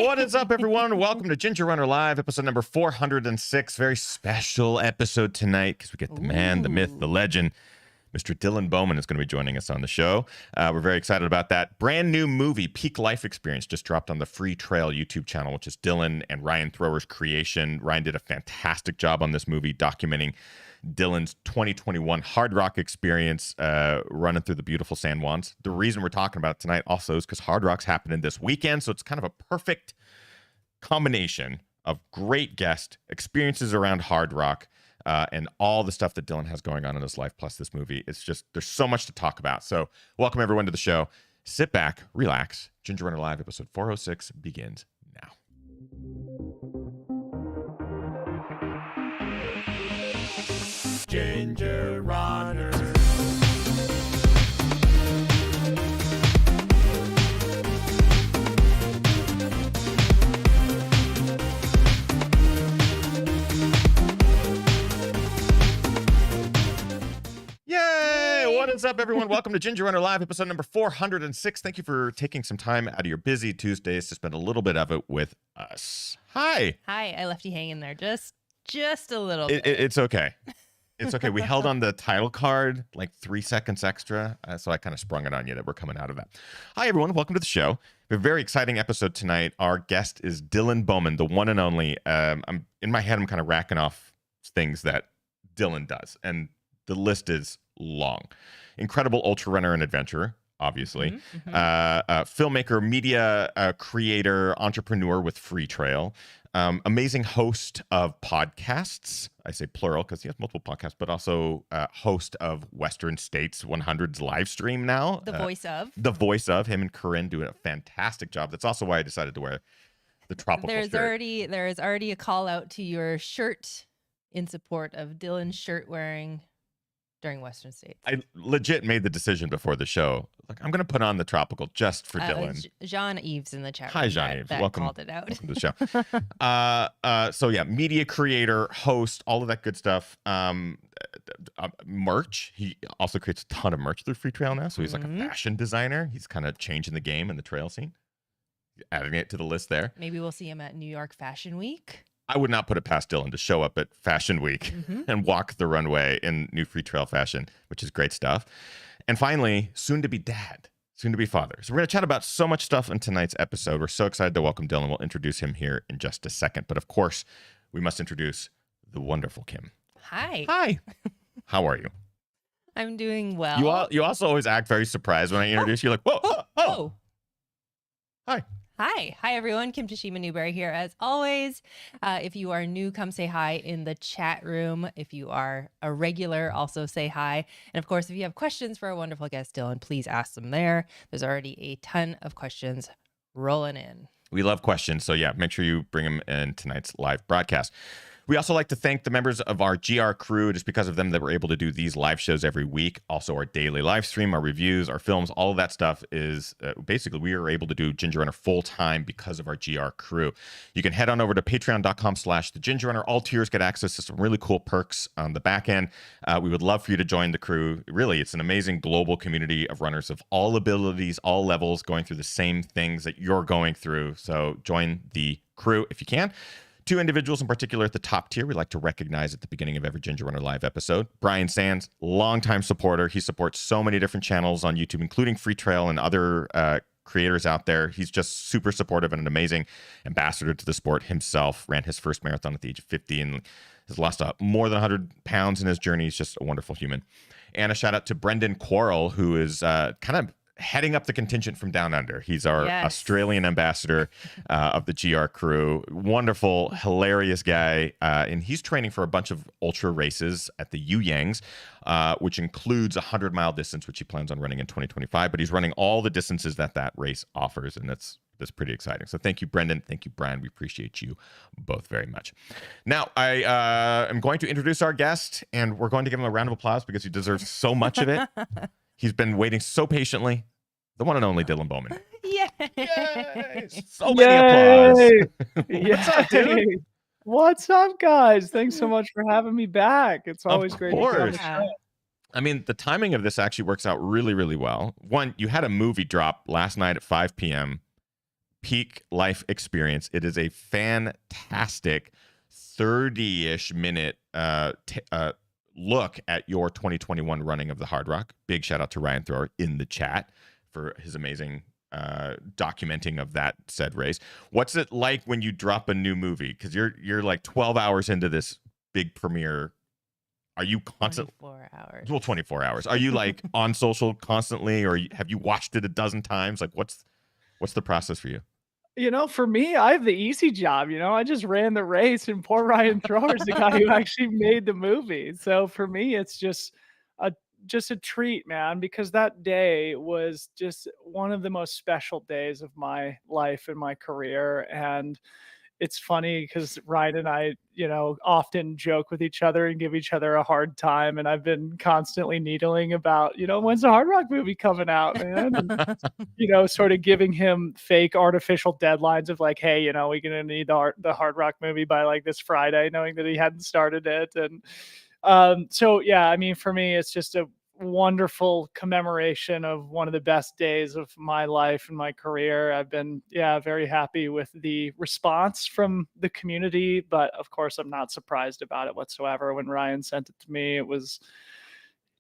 What is up, everyone? Welcome to Ginger Runner Live, episode number 406. Very special episode tonight because we get the man, the myth, the legend. Mr. Dylan Bowman is going to be joining us on the show. We're very excited about that. Brand new movie, Peak Life Experience, just dropped on the FreeTrail YouTube channel, which is Dylan and Ryan Thrower's creation. Ryan did a fantastic job on this movie, documenting Dylan's 2021 Hardrock experience, running through the beautiful San Juans. The reason we're talking about it tonight also is because Hardrock's happening this weekend, so it's kind of a perfect combination of great guest experiences around Hardrock, and all the stuff that Dylan has going on in his life, plus this movie. It's just, there's so much to talk about. So welcome everyone to the show. Sit back, relax. Ginger Runner Live, episode 406 begins now. Ginger Runner. Yay! What is up, everyone? Welcome to Ginger Runner Live, episode number 406. Thank you for taking some time out of your busy Tuesdays to spend a little bit of it with us. Hi. Hi, I left you hanging there just a little bit. It's okay. It's okay. We held on the title card like 3 seconds extra, so I kind of sprung it on you that we're coming out of that. Hi, everyone. Welcome to the show. We have a very exciting episode tonight. Our guest is Dylan Bowman, the one and only. I'm in my head, I'm kind of racking off things that Dylan does, and the list is long. Incredible ultra runner and adventurer, obviously. Filmmaker, media creator, entrepreneur with FreeTrail. Amazing host of podcasts. I say plural because he has multiple podcasts, but also host of Western States 100's live stream now. The voice of. The voice of. Him and Corinne do a fantastic job. That's also why I decided to wear the tropical shirt. There is already a call out to your shirt in support of Dylan's shirt wearing during Western States. I legit made the decision before the show. Like, I'm going to put on the tropical just for Dylan. Jean-Yves in the chat. Hi, Jean-Yves. Welcome. Called it out. Welcome to the show. So yeah, media creator, host, all of that good stuff. Merch. He also creates a ton of merch through FreeTrail now. So he's like a fashion designer. He's kind of changing the game in the trail scene. Adding it to the list there. Maybe we'll see him at New York Fashion Week. I would not put it past Dylan to show up at Fashion Week and walk the runway in new FreeTrail fashion, which is great stuff. And finally, soon to be dad, soon to be father. So we're going to chat about so much stuff in tonight's episode. We're so excited to welcome Dylan. We'll introduce him here in just a second. But of course, we must introduce the wonderful Kim. Hi. Hi. How are you? I'm doing well. You also always act very surprised when I introduce you. Like, whoa, oh. Hi. Hi, everyone. Kim Tashima Newberry here, as always. If you are new, come say hi in the chat room. If you are a regular, also say hi. And of course, if you have questions for our wonderful guest, Dylan, please ask them there. There's already a ton of questions rolling in. We love questions. So yeah, make sure you bring them in tonight's live broadcast. We also like to thank the members of our GR crew. It is because of them that we're able to do these live shows every week. Also, our daily live stream, our reviews, our films, all of that stuff is basically we are able to do Ginger Runner full time because of our GR crew. You can head on over to patreon.com/thegingerrunner. All tiers get access to some really cool perks on the back end. We would love for you to join the crew. Really, it's an amazing global community of runners of all abilities, all levels, going through the same things that you're going through. So join the crew if you can. 2 individuals in particular at the top tier we like to recognize at the beginning of every Ginger Runner Live episode. Brian Sands, longtime supporter. He supports so many different channels on YouTube, including FreeTrail and other creators out there. He's just super supportive and an amazing ambassador to the sport himself. Ran his first marathon at the age of 50 and has lost more than 100 pounds in his journey. He's just a wonderful human. And a shout out to Brendan Quarrell, who is kind of heading up the contingent from down under. He's our Australian ambassador of the GR crew. Wonderful, hilarious guy. And he's training for a bunch of ultra races at the Yangs, which includes a 100-mile distance, which he plans on running in 2025. But he's running all the distances that race offers. And that's pretty exciting. So thank you, Brendan. Thank you, Brian. We appreciate you both very much. Now, I am going to introduce our guest, and we're going to give him a round of applause because he deserves so much of it. He's been waiting so patiently. The one and only Dylan Bowman. Yay! Yay! So many applause. What's up, dude? What's up, guys? Thanks so much for having me back. It's always great to be on the show. I mean, the timing of this actually works out really, really well. One, you had a movie drop last night at 5 p.m. peak life experience. It is a fantastic 30-ish minute look at your 2021 running of the Hardrock. Big shout out to Ryan Thrower in the chat for his amazing documenting of that said race. What's it like when you drop a new movie? Because you're like 12 hours into this big premiere. Are you constantly 24 hours? Well, 24 hours. Are you like on social constantly, or have you watched it a dozen times? Like, what's the process for you? For me, I have the easy job. I just ran the race, and poor Ryan Thrower's the guy who actually made the movie. So for me, it's just a treat, man, because that day was just one of the most special days of my life and my career. And it's funny because Ryan and I, often joke with each other and give each other a hard time. And I've been constantly needling about, when's the Hardrock movie coming out, man? And, sort of giving him fake artificial deadlines of like, hey, we're going to need the Hardrock movie by like this Friday, knowing that he hadn't started it. And so, yeah, I mean, for me, it's just a wonderful commemoration of one of the best days of my life and my career. I've been, very happy with the response from the community, but of course, I'm not surprised about it whatsoever. When Ryan sent it to me, it was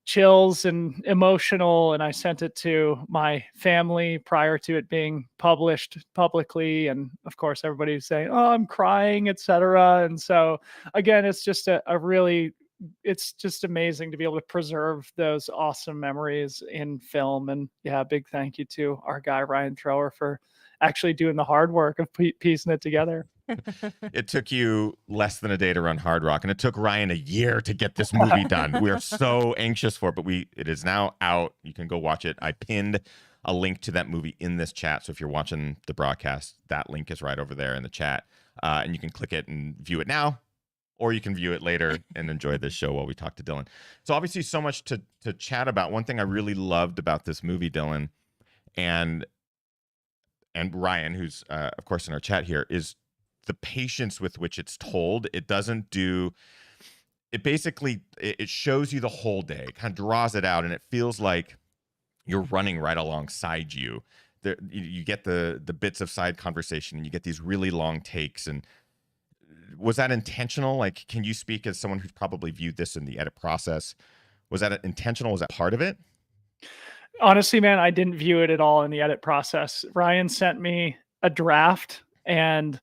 chills and emotional, and I sent it to my family prior to it being published publicly, and of course everybody was saying, oh, I'm crying, etc. And so again, it's just it's just amazing to be able to preserve those awesome memories in film. And big thank you to our guy Ryan Thrower for actually doing the hard work of piecing it together. It took you less than a day to run Hardrock, and it took Ryan a year to get this movie done. We are so anxious for it, but it is now out. You can go watch it. I pinned a link to that movie in this chat, so if you're watching the broadcast, that link is right over there in the chat, and you can click it and view it now, or you can view it later and enjoy this show while we talk to Dylan. So obviously so much to chat about. One thing I really loved about this movie, Dylan, and Ryan, who's of course in our chat here, is the patience with which it's told. It doesn't do, it basically, it shows you the whole day, it kind of draws it out, and it feels like you're running right alongside you. You get the bits of side conversation, and you get these really long takes. And was that intentional? Like, can you speak as someone who's probably viewed this in the edit process? Was that intentional? Was that part of it? Honestly, man, I didn't view it at all in the edit process. Ryan sent me a draft, and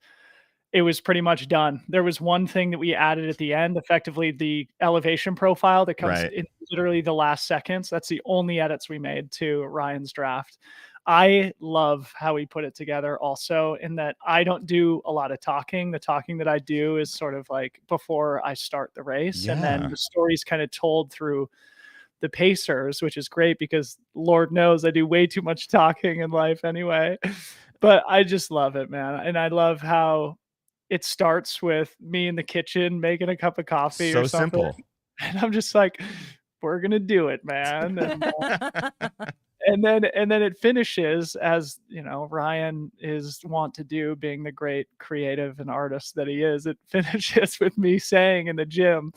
it was pretty much done. There was one thing that we added at the end, effectively the elevation profile that comes in literally the last seconds. That's the only edits we made to Ryan's draft. I love how he put it together also, in that I don't do a lot of talking. The talking that I do is sort of like before I start the race. And then the story's kind of told through the pacers, which is great because Lord knows I do way too much talking in life anyway. But I just love it, man. And I love how it starts with me in the kitchen making a cup of coffee or something. Simple. And I'm just like, we're going to do it, man. And then it finishes, as Ryan is wont to do, being the great creative and artist that he is. It finishes with me saying in the gym,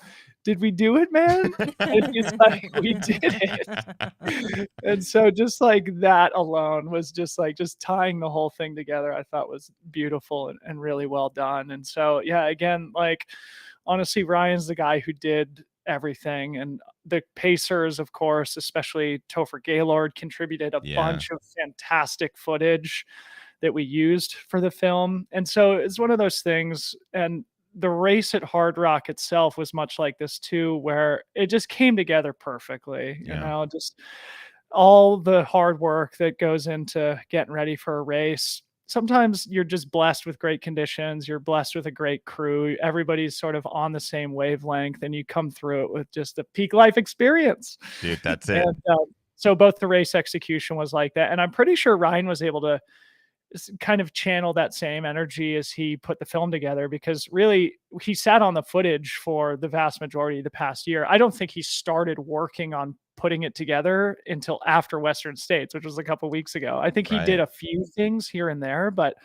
did we do it, man? And he's like, we did it. And so just like that alone was just tying the whole thing together, I thought was beautiful and really well done. And so, again, like, honestly, Ryan's the guy who did everything. And the pacers, of course, especially Topher Gaylord, contributed a bunch of fantastic footage that we used for the film. And so it's one of those things. And the race at Hardrock itself was much like this too, where it just came together perfectly. Just all the hard work that goes into getting ready for a race. Sometimes you're just blessed with great conditions. You're blessed with a great crew. Everybody's sort of on the same wavelength, and you come through it with just a peak life experience. Dude, that's it. And, so both the race execution was like that. And I'm pretty sure Ryan was able to kind of channel that same energy as he put the film together, because really he sat on the footage for the vast majority of the past year. I don't think he started working on putting it together until after Western States, which was a couple of weeks ago. I think he did a few things here and there, but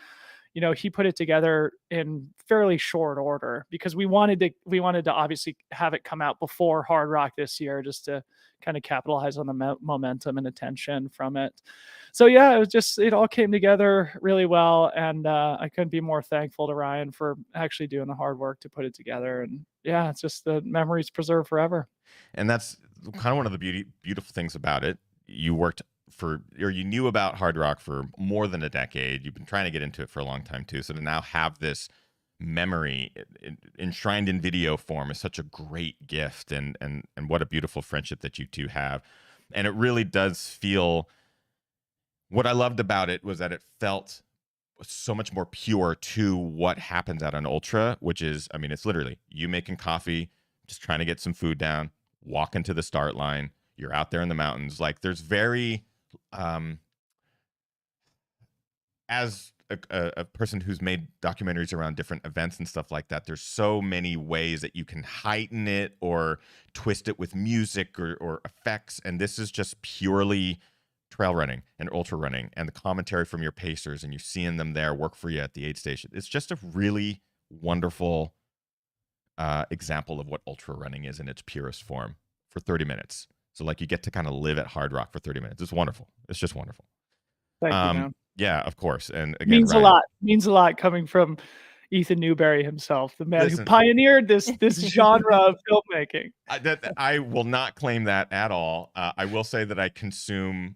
he put it together in fairly short order because we wanted to obviously have it come out before Hardrock this year, just to kind of capitalize on the momentum and attention from it. So yeah, it all came together really well, and I couldn't be more thankful to Ryan for actually doing the hard work to put it together. And yeah, it's just the memories preserved forever. And that's kind of one of the beautiful things about it. You knew about Hardrock for more than a decade. You've been trying to get into it for a long time too. So to now have this memory enshrined in video form is such a great gift, and what a beautiful friendship that you two have. And it really does feel, what I loved about it was that it felt so much more pure to what happens at an ultra, which is, I mean, it's literally you making coffee, just trying to get some food down, walking to the start line, you're out there in the mountains. Like, there's very as a person who's made documentaries around different events and stuff like that, there's so many ways that you can heighten it or twist it with music or effects. And this is just purely trail running and ultra running and the commentary from your pacers, and you're seeing them there work for you at the aid station. It's just a really wonderful example of what ultra running is in its purest form for 30 minutes. So like, you get to kind of live at Hardrock for 30 minutes. It's wonderful. It's just wonderful. Thank you, man. Yeah, of course. And again, Means Ryan, a lot. Means a lot coming from Ethan Newberry himself, the man who pioneered this genre of filmmaking. I will not claim that at all. I will say that I consume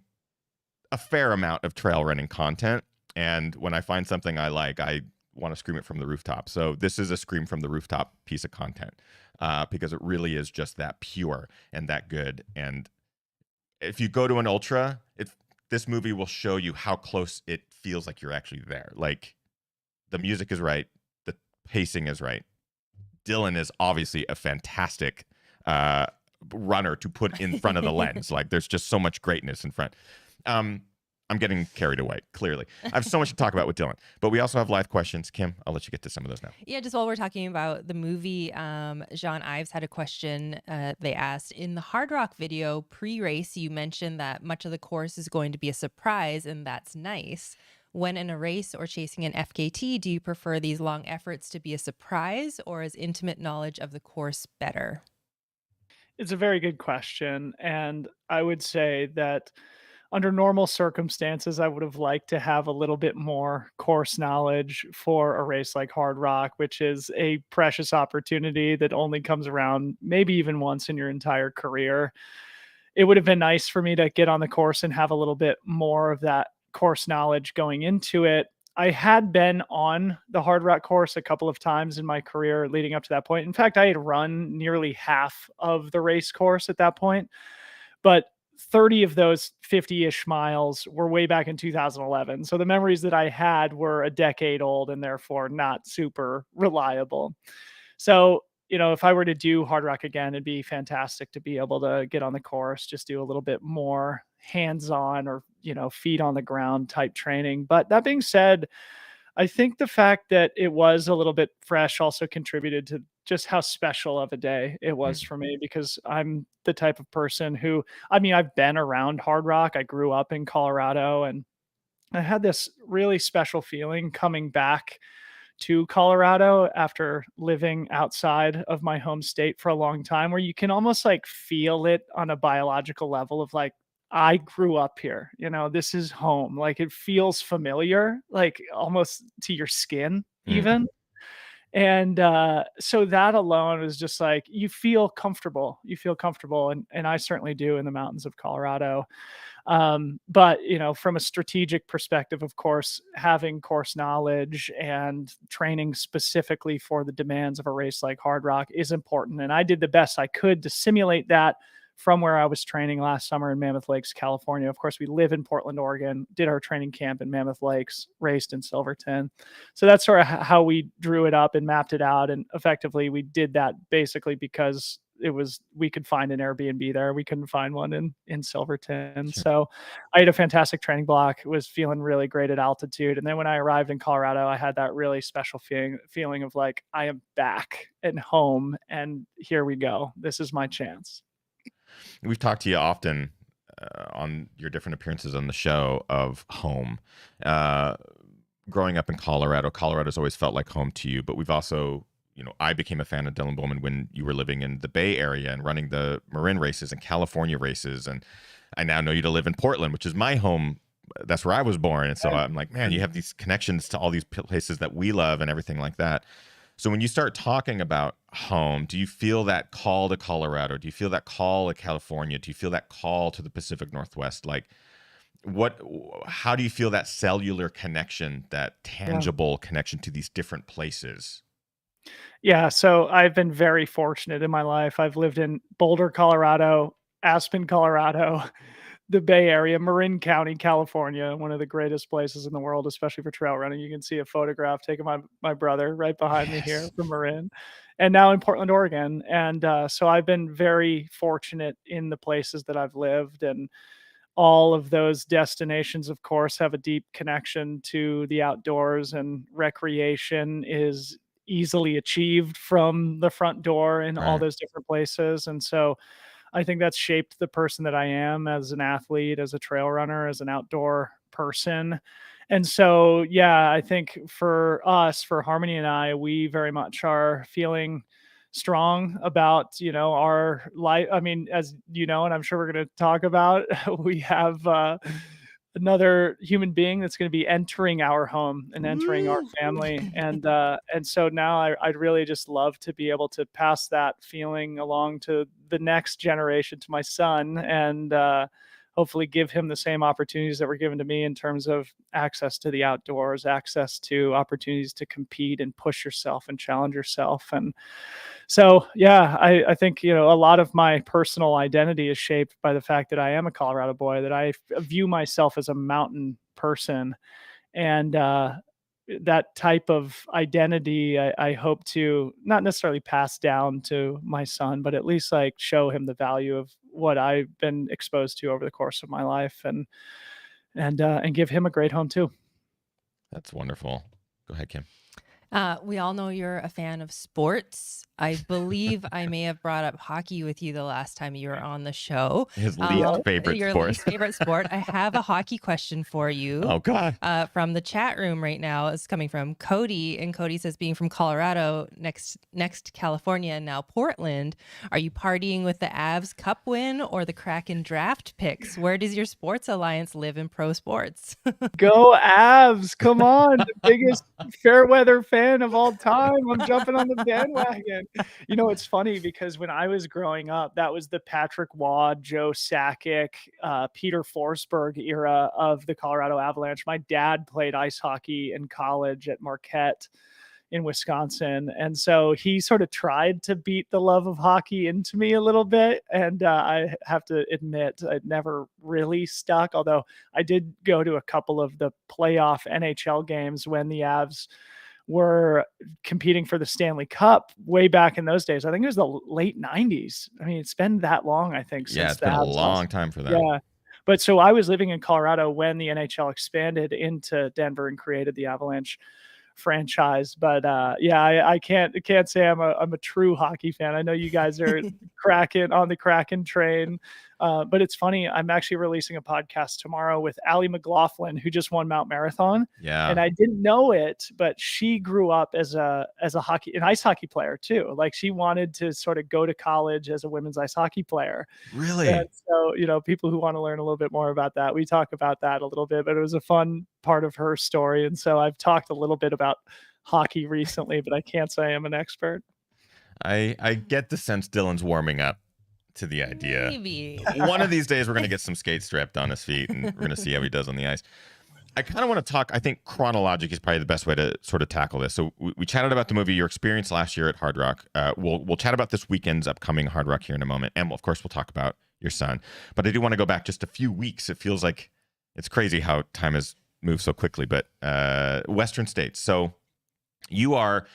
a fair amount of trail running content, and when I find something I like, I want to scream it from the rooftop. So this is a scream from the rooftop piece of content, because it really is just that pure and that good. And if you go to an ultra, this movie will show you how close it feels like you're actually there. Like, the music is right, the pacing is right. Dylan is obviously a fantastic runner to put in front of the lens. Like, there's just so much greatness in front. I'm getting carried away, clearly. I have so much to talk about with Dylan, but we also have live questions. Kim, I'll let you get to some of those now. Yeah, just while we're talking about the movie, Jean Ives had a question. They asked, in the Hardrock video pre-race, you mentioned that much of the course is going to be a surprise, and that's nice. When in a race or chasing an FKT, do you prefer these long efforts to be a surprise, or is intimate knowledge of the course better? It's a very good question. And I would say that under normal circumstances, I would have liked to have a little bit more course knowledge for a race like Hardrock, which is a precious opportunity that only comes around maybe even once in your entire career. It would have been nice for me to get on the course and have a little bit more of that course knowledge going into it. I had been on the Hardrock course a couple of times in my career leading up to that point. In fact, I had run nearly half of the race course at that point, but 30 of those 50-ish miles were way back in 2011. So the memories that I had were a decade old and therefore not super reliable. So, if I were to do Hardrock again, it'd be fantastic to be able to get on the course, just do a little bit more hands-on or, feet on the ground type training. But that being said, I think the fact that it was a little bit fresh also contributed to just how special of a day it was for me, because I'm the type of person who, I've been around Hardrock. I grew up in Colorado, and I had this really special feeling coming back to Colorado after living outside of my home state for a long time, where you can almost like feel it on a biological level of like, I grew up here, this is home. Like, it feels familiar, like almost to your skin even. And so that alone is just like, you feel comfortable. And I certainly do in the mountains of Colorado. But from a strategic perspective, of course, having course knowledge and training specifically for the demands of a race like Hardrock is important. And I did the best I could to simulate that from where I was training last summer in Mammoth Lakes, California. Of course, we live in Portland, Oregon, did our training camp in Mammoth Lakes, raced in Silverton. So that's sort of how we drew it up and mapped it out. And effectively, we did that basically because we could find an Airbnb there. We couldn't find one in Silverton. Sure. So I had a fantastic training block, was feeling really great at altitude. And then when I arrived in Colorado, I had that really special feeling of like, I am back at home and here we go. This is my chance. We've talked to you often on your different appearances on the show of home. growing up in Colorado, Colorado's always felt like home to you, but we've also, I became a fan of Dylan Bowman when you were living in the Bay Area and running the Marin races and California races. And I now know you to live in Portland, which is my home. That's where I was born. And so I'm like, man, you have these connections to all these places that we love and everything like that. So when you start talking about home, do you feel that call to Colorado? Do you feel that call to California? Do you feel that call to the Pacific Northwest? Like, how do you feel that cellular connection, that tangible connection to these different places? Yeah, so I've been very fortunate in my life. I've lived in Boulder, Colorado, Aspen, Colorado, the Bay Area, Marin County, California, one of the greatest places in the world, especially for trail running. You can see a photograph taken by my brother right behind me here from Marin, and now in Portland, Oregon. And so I've been very fortunate in the places that I've lived, and all of those destinations, of course, have a deep connection to the outdoors, and recreation is easily achieved from the front door in all Right. those different places. And so I think that's shaped the person that I am as an athlete, as a trail runner, as an outdoor person. And so, yeah, I think for us, for Harmony and I, we very much are feeling strong about, our life. I mean, as you know, and I'm sure we're going to talk about, we have another human being that's going to be entering our home and entering our family. And so now I'd really just love to be able to pass that feeling along to the next generation, to my son, and hopefully give him the same opportunities that were given to me in terms of access to the outdoors, access to opportunities to compete and push yourself and challenge yourself. And so, yeah, I think, a lot of my personal identity is shaped by the fact that I am a Colorado boy, that I view myself as a mountain person. And that type of identity, I hope to not necessarily pass down to my son, but at least like show him the value of what I've been exposed to over the course of my life, and give him a great home too. That's wonderful. Go ahead, Kim. We all know you're a fan of sports. I believe I may have brought up hockey with you the last time you were on the show. His least favorite your sport. least favorite sport. I have a hockey question for you. Oh, God. From the chat room right now. It's coming from Cody, and Cody says, being from Colorado, next California, and now Portland, are you partying with the Avs Cup win or the Kraken draft picks? Where does your sports alliance live in pro sports? Go Avs! Come on, the biggest fair weather fan of all time. I'm jumping on the bandwagon. It's funny because when I was growing up, that was the Patrick Waugh, Joe Sakic, Peter Forsberg era of the Colorado Avalanche. My dad played ice hockey in college at Marquette in Wisconsin. And so he sort of tried to beat the love of hockey into me a little bit. And I have to admit, it never really stuck, although I did go to a couple of the playoff NHL games when the Avs were competing for the Stanley Cup way back in those days. I think it was the late 90s. I mean, it's been that long, I think. Yeah, since it's been a long time for that. Yeah. But so I was living in Colorado when the NHL expanded into Denver and created the Avalanche franchise. But I can't say I'm a true hockey fan. I know you guys are on the Kraken train. But it's funny, I'm actually releasing a podcast tomorrow with Allie McLaughlin, who just won Mount Marathon. Yeah. And I didn't know it, but she grew up as an ice hockey player too. Like, she wanted to sort of go to college as a women's ice hockey player. Really? And so, people who want to learn a little bit more about that, we talk about that a little bit, but it was a fun part of her story. And so I've talked a little bit about hockey recently, but I can't say I'm an expert. I get the sense Dylan's warming up to the idea. Maybe. One of these days we're going to get some skates strapped on his feet and we're going to see how he does on the ice. I kind of want to talk, I think chronologic is probably the best way to sort of tackle this. So we chatted about the movie, your experience last year at Hardrock. We'll chat about this weekend's upcoming Hardrock here in a moment. And of course we'll talk about your son. But I do want to go back just a few weeks. It feels like it's crazy how time has moved so quickly. But Western States. So you are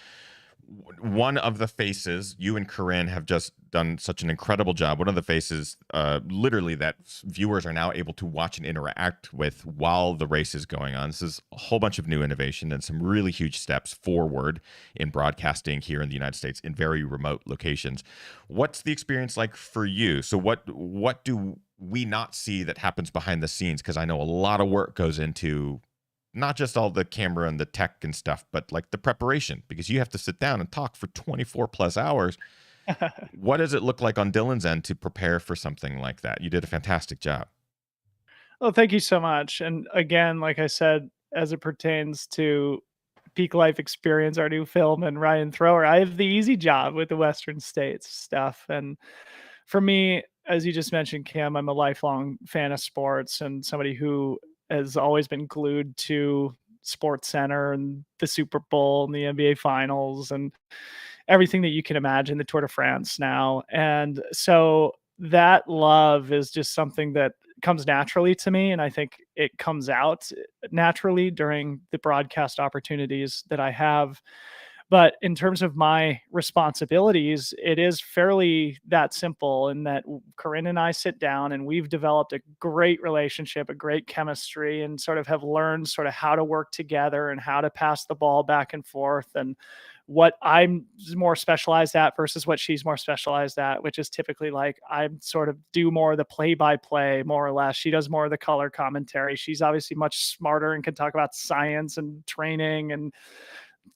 one of the faces. You and Corinne have just done such an incredible job. One of the faces, literally, that viewers are now able to watch and interact with while the race is going on. This is a whole bunch of new innovation and some really huge steps forward in broadcasting here in the United States in very remote locations. What's the experience like for you? So what do we not see that happens behind the scenes? Because I know a lot of work goes into not just all the camera and the tech and stuff, but like the preparation, because you have to sit down and talk for 24 plus hours. What does it look like on Dylan's end to prepare for something like that? You did a fantastic job. Oh, thank you so much. And again, like I said, as it pertains to Peak Life Experience, our new film, and Ryan Thrower, I have the easy job with the Western States stuff. And for me, as you just mentioned, Kim, I'm a lifelong fan of sports and somebody who has always been glued to Sports Center and the Super Bowl and the NBA Finals and everything that you can imagine, the Tour de France now. And so that love is just something that comes naturally to me. And I think it comes out naturally during the broadcast opportunities that I have. But in terms of my responsibilities, it is fairly that simple in that Corinne and I sit down and we've developed a great relationship, a great chemistry, and sort of have learned sort of how to work together and how to pass the ball back and forth, and what I'm more specialized at versus what she's more specialized at, which is typically like I sort of do more of the play by play, more or less. She does more of the color commentary. She's obviously much smarter and can talk about science and training and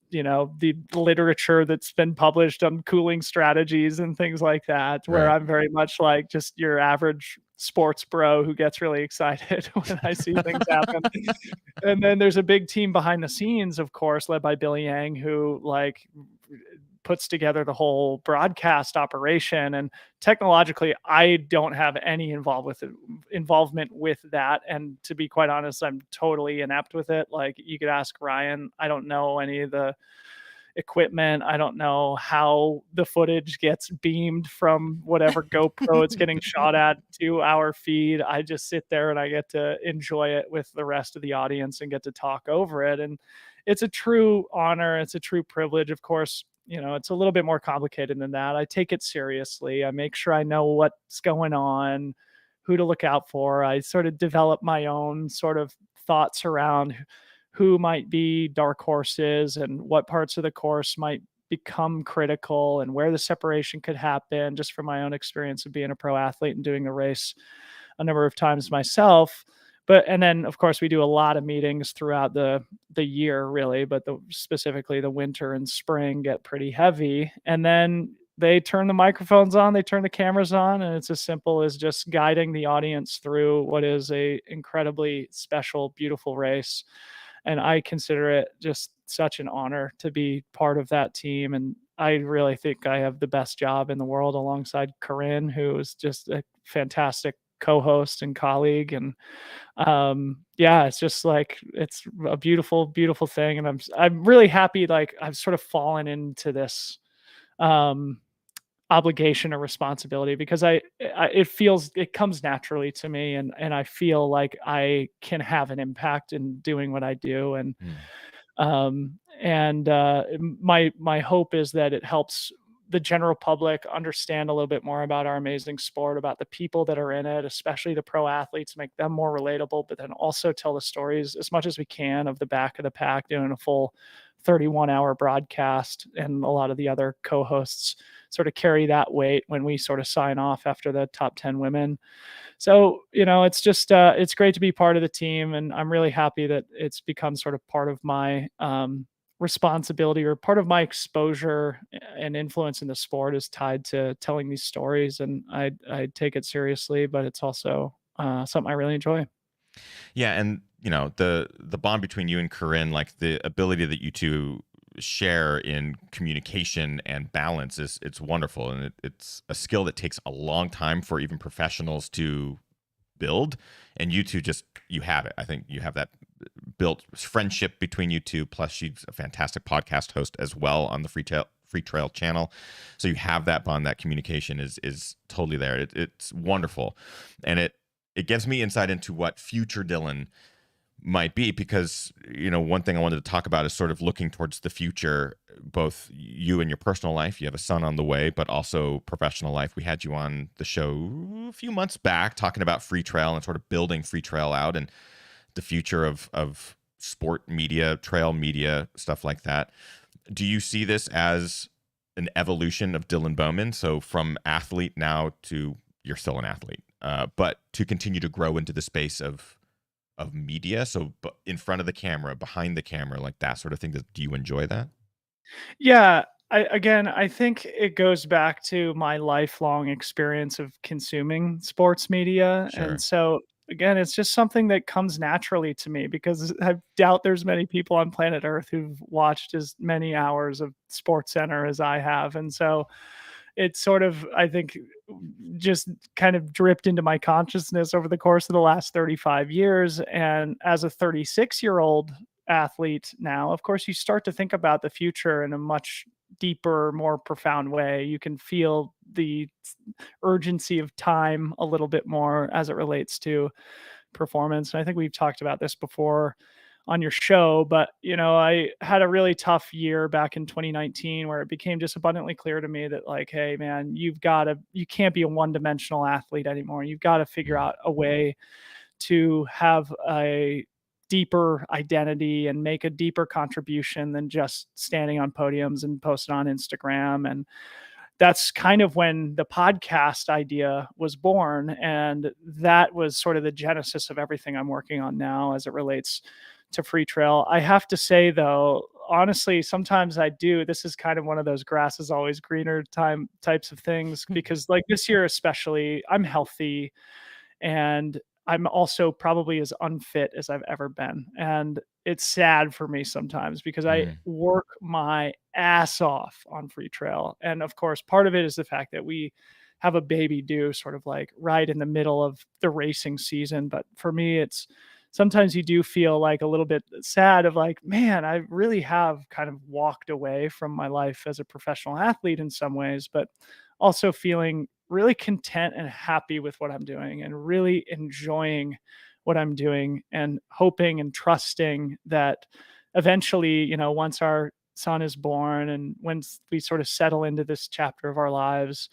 the literature that's been published on cooling strategies and things like that, where Right. I'm very much like just your average sports bro who gets really excited when I see things happen. And then there's a big team behind the scenes, of course, led by Billy Yang, who like puts together the whole broadcast operation. And technologically, I don't have any involvement with that. And to be quite honest, I'm totally inept with it. Like you could ask Ryan, I don't know any of the equipment. I don't know how the footage gets beamed from whatever GoPro it's getting shot at to our feed. I just sit there and I get to enjoy it with the rest of the audience and get to talk over it. And it's a true honor. It's a true privilege. Of course, it's a little bit more complicated than that. I take it seriously. I make sure I know what's going on, who to look out for. I sort of develop my own sort of thoughts around who might be dark horses and what parts of the course might become critical and where the separation could happen, just from my own experience of being a pro athlete and doing the race a number of times myself. And then of course we do a lot of meetings throughout the year really, but specifically the winter and spring get pretty heavy. And then they turn the microphones on, they turn the cameras on, and it's as simple as just guiding the audience through what is a incredibly special, beautiful race. And I consider it just such an honor to be part of that team. And I really think I have the best job in the world alongside Corinne, who is just a fantastic co-host and colleague. And it's just like, it's a beautiful, beautiful thing. And I'm really happy. Like I've sort of fallen into this, obligation or responsibility because it comes naturally to me, and I feel like I can have an impact in doing what I do. And my hope is that it helps the general public understand a little bit more about our amazing sport, about the people that are in it, especially the pro athletes, make them more relatable, but then also tell the stories as much as we can of the back of the pack, doing a full 31-hour broadcast. And a lot of the other co-hosts sort of carry that weight when we sort of sign off after the top 10 women. So, it's just, it's great to be part of the team. And I'm really happy that it's become sort of part of my responsibility, or part of my exposure and influence in the sport is tied to telling these stories. And I take it seriously, but it's also something I really enjoy. Yeah. And, the bond between you and Corinne, like the ability that you two share in communication and balance it's wonderful. And it's a skill that takes a long time for even professionals to build. And you two you have it. I think you have that built friendship between you two. Plus she's a fantastic podcast host as well on the FreeTrail channel. So you have that bond, that communication is totally there. It's wonderful. And it gives me insight into what future Dylan might be, because one thing I wanted to talk about is sort of looking towards the future, both you and your personal life. You have a son on the way, but also professional life. We had you on the show a few months back talking about FreeTrail and sort of building FreeTrail out and the future of sport media, trail media, stuff like that. Do you see this as an evolution of Dylan Bowman? So from athlete now to, you're still an athlete, but to continue to grow into the space of of media? So in front of the camera, behind the camera, like that sort of thing. Do you enjoy that? Yeah, I think it goes back to my lifelong experience of consuming sports media, and Sure. so again, it's just something that comes naturally to me because I doubt there's many people on planet Earth who've watched as many hours of Sports Center as I have, and so it's sort of, I think, just kind of dripped into my consciousness over the course of the last 35 years. And as a 36-year-old athlete now, of course, you start to think about the future in a much deeper, more profound way. You can feel the urgency of time a little bit more as it relates to performance. And I think we've talked about this before on your show, but I had a really tough year back in 2019 where it became just abundantly clear to me that, like, hey man, you can't be a one-dimensional athlete anymore. You've got to figure Mm. out a way to have a deeper identity and make a deeper contribution than just standing on podiums and posting on Instagram. And that's kind of when the podcast idea was born. And that was sort of the genesis of everything I'm working on now as it relates to FreeTrail. I have to say, though, honestly, sometimes I do. This is kind of one of those grass is always greener types of things, because like this year, especially, I'm healthy and I'm also probably as unfit as I've ever been. And it's sad for me sometimes because I Mm. work my ass off on FreeTrail. And of course, part of it is the fact that we have a baby due sort of like right in the middle of the racing season. But for me, it's sometimes you do feel like a little bit sad of like, man, I really have kind of walked away from my life as a professional athlete in some ways, but also feeling really content and happy with what I'm doing and really enjoying what I'm doing and hoping and trusting that eventually, once our son is born and once we sort of settle into this chapter of our lives,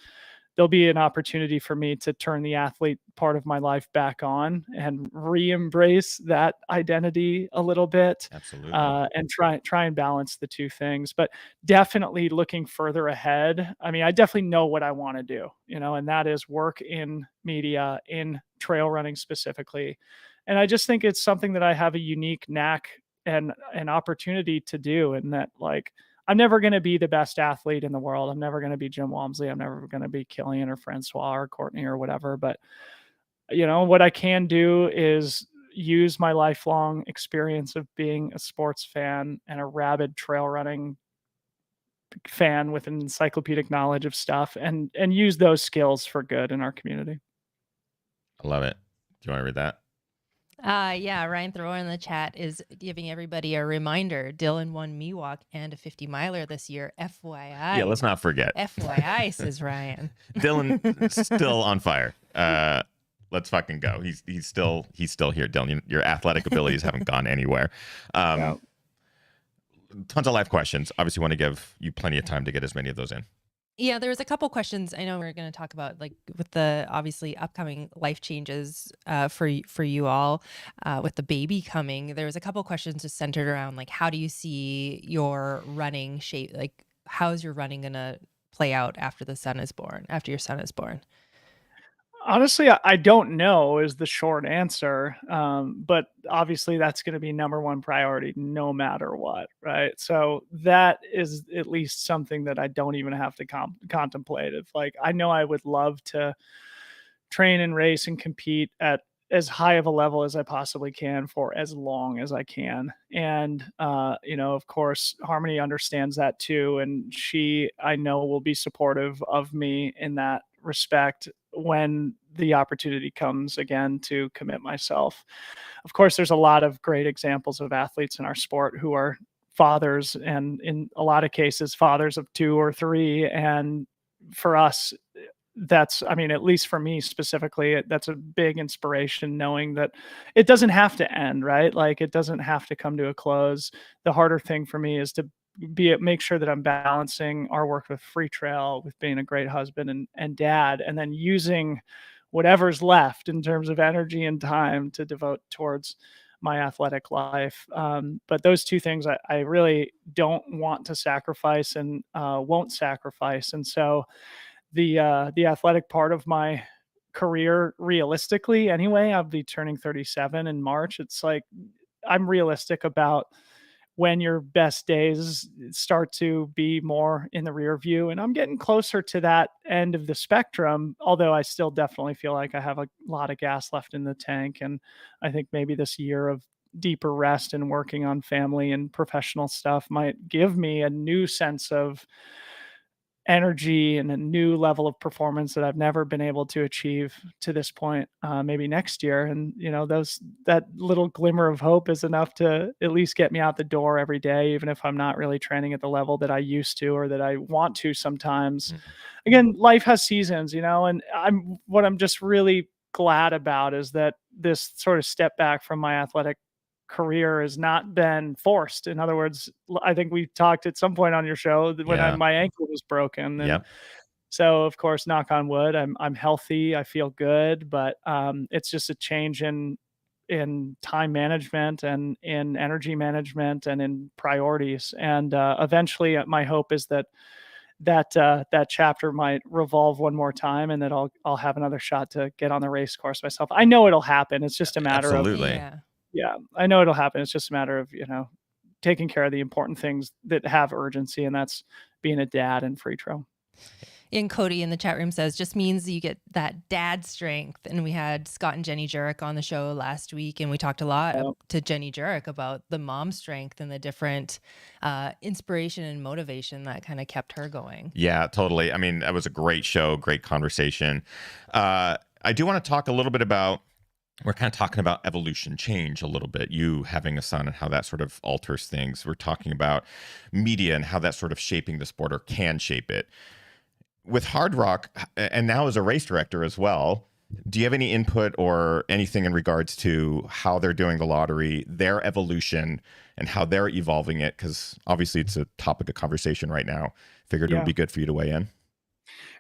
there'll be an opportunity for me to turn the athlete part of my life back on and re-embrace that identity a little bit, Absolutely. and try and balance the two things. But definitely looking further ahead. I mean, I definitely know what I want to do, and that is work in media, in trail running specifically. And I just think it's something that I have a unique knack and an opportunity to do, and that, like, I'm never going to be the best athlete in the world. I'm never going to be Jim Walmsley. I'm never going to be Kilain or Francois or Courtney or whatever. But, what I can do is use my lifelong experience of being a sports fan and a rabid trail running fan with an encyclopedic knowledge of stuff, and use those skills for good in our community. I love it. Do you want to read that? Yeah, Ryan Thrower in the chat is giving everybody a reminder. Dylan won Miwok and a 50 miler this year. FYI. Yeah, let's not forget. FYI, says Ryan. Dylan still on fire. Let's fucking go. He's still here, Dylan. Your athletic abilities haven't gone anywhere. Yeah. Tons of live questions. Obviously, want to give you plenty of time to get as many of those in. Yeah, there was a couple questions I know we're going to talk about, like with the obviously upcoming life changes for you all with the baby coming. There was a couple questions just centered around like, how do you see your running shape? Like, how's your running going to play out after your son is born? Honestly, I don't know is the short answer. But obviously that's going to be number one priority no matter what, right? So that is at least something that I don't even have to contemplate. If, like, I know I would love to train and race and compete at as high of a level as I possibly can for as long as I can. And, of course, Harmony understands that too. And she, I know, will be supportive of me in that respect when the opportunity comes again to commit myself. Of course, there's a lot of great examples of athletes in our sport who are fathers, and in a lot of cases, fathers of two or three. And for us, that's, I mean, at least for me specifically, that's a big inspiration knowing that it doesn't have to end, right? Like, it doesn't have to come to a close. The harder thing for me is to make sure that I'm balancing our work with FreeTrail, with being a great husband and dad, and then using whatever's left in terms of energy and time to devote towards my athletic life. But those two things I really don't want to sacrifice and won't sacrifice. And so the athletic part of my career realistically anyway. I'll be turning 37 in March. It's like I'm realistic about when your best days start to be more in the rear view. And I'm getting closer to that end of the spectrum, although I still definitely feel like I have a lot of gas left in the tank. And I think maybe this year of deeper rest and working on family and professional stuff might give me a new sense of energy and a new level of performance that I've never been able to achieve to this point, maybe next year. And, that little glimmer of hope is enough to at least get me out the door every day, even if I'm not really training at the level that I used to or that I want to sometimes. Mm-hmm. Again, life has seasons, and what I'm just really glad about is that this sort of step back from my athletic career has not been forced. In other words, I think we talked at some point on your show that when my ankle was broken, and so of course, knock on wood, I'm healthy, I feel good, but it's just a change in time management and in energy management and in priorities. And eventually, my hope is that chapter might revolve one more time, and that I'll have another shot to get on the race course myself. I know it'll happen. It's just a matter of yeah, I know it'll happen. It's just a matter of, taking care of the important things that have urgency, and that's being a dad and FreeTrail. And Cody in the chat room says, just means you get that dad strength. And we had Scott and Jenny Jurek on the show last week, and we talked a lot to Jenny Jurek about the mom strength and the different inspiration and motivation that kind of kept her going. Yeah, totally. I mean, that was a great show, great conversation. I do want to talk a little bit about, we're kind of talking about evolution, change a little bit, you having a son and how that sort of alters things. We're talking about media and how that's sort of shaping the sport or can shape it. With Hardrock, and now as a race director as well, do you have any input or anything in regards to how they're doing the lottery, their evolution, and how they're evolving it? Because obviously it's a topic of conversation right now. Figured it would be good for you to weigh in.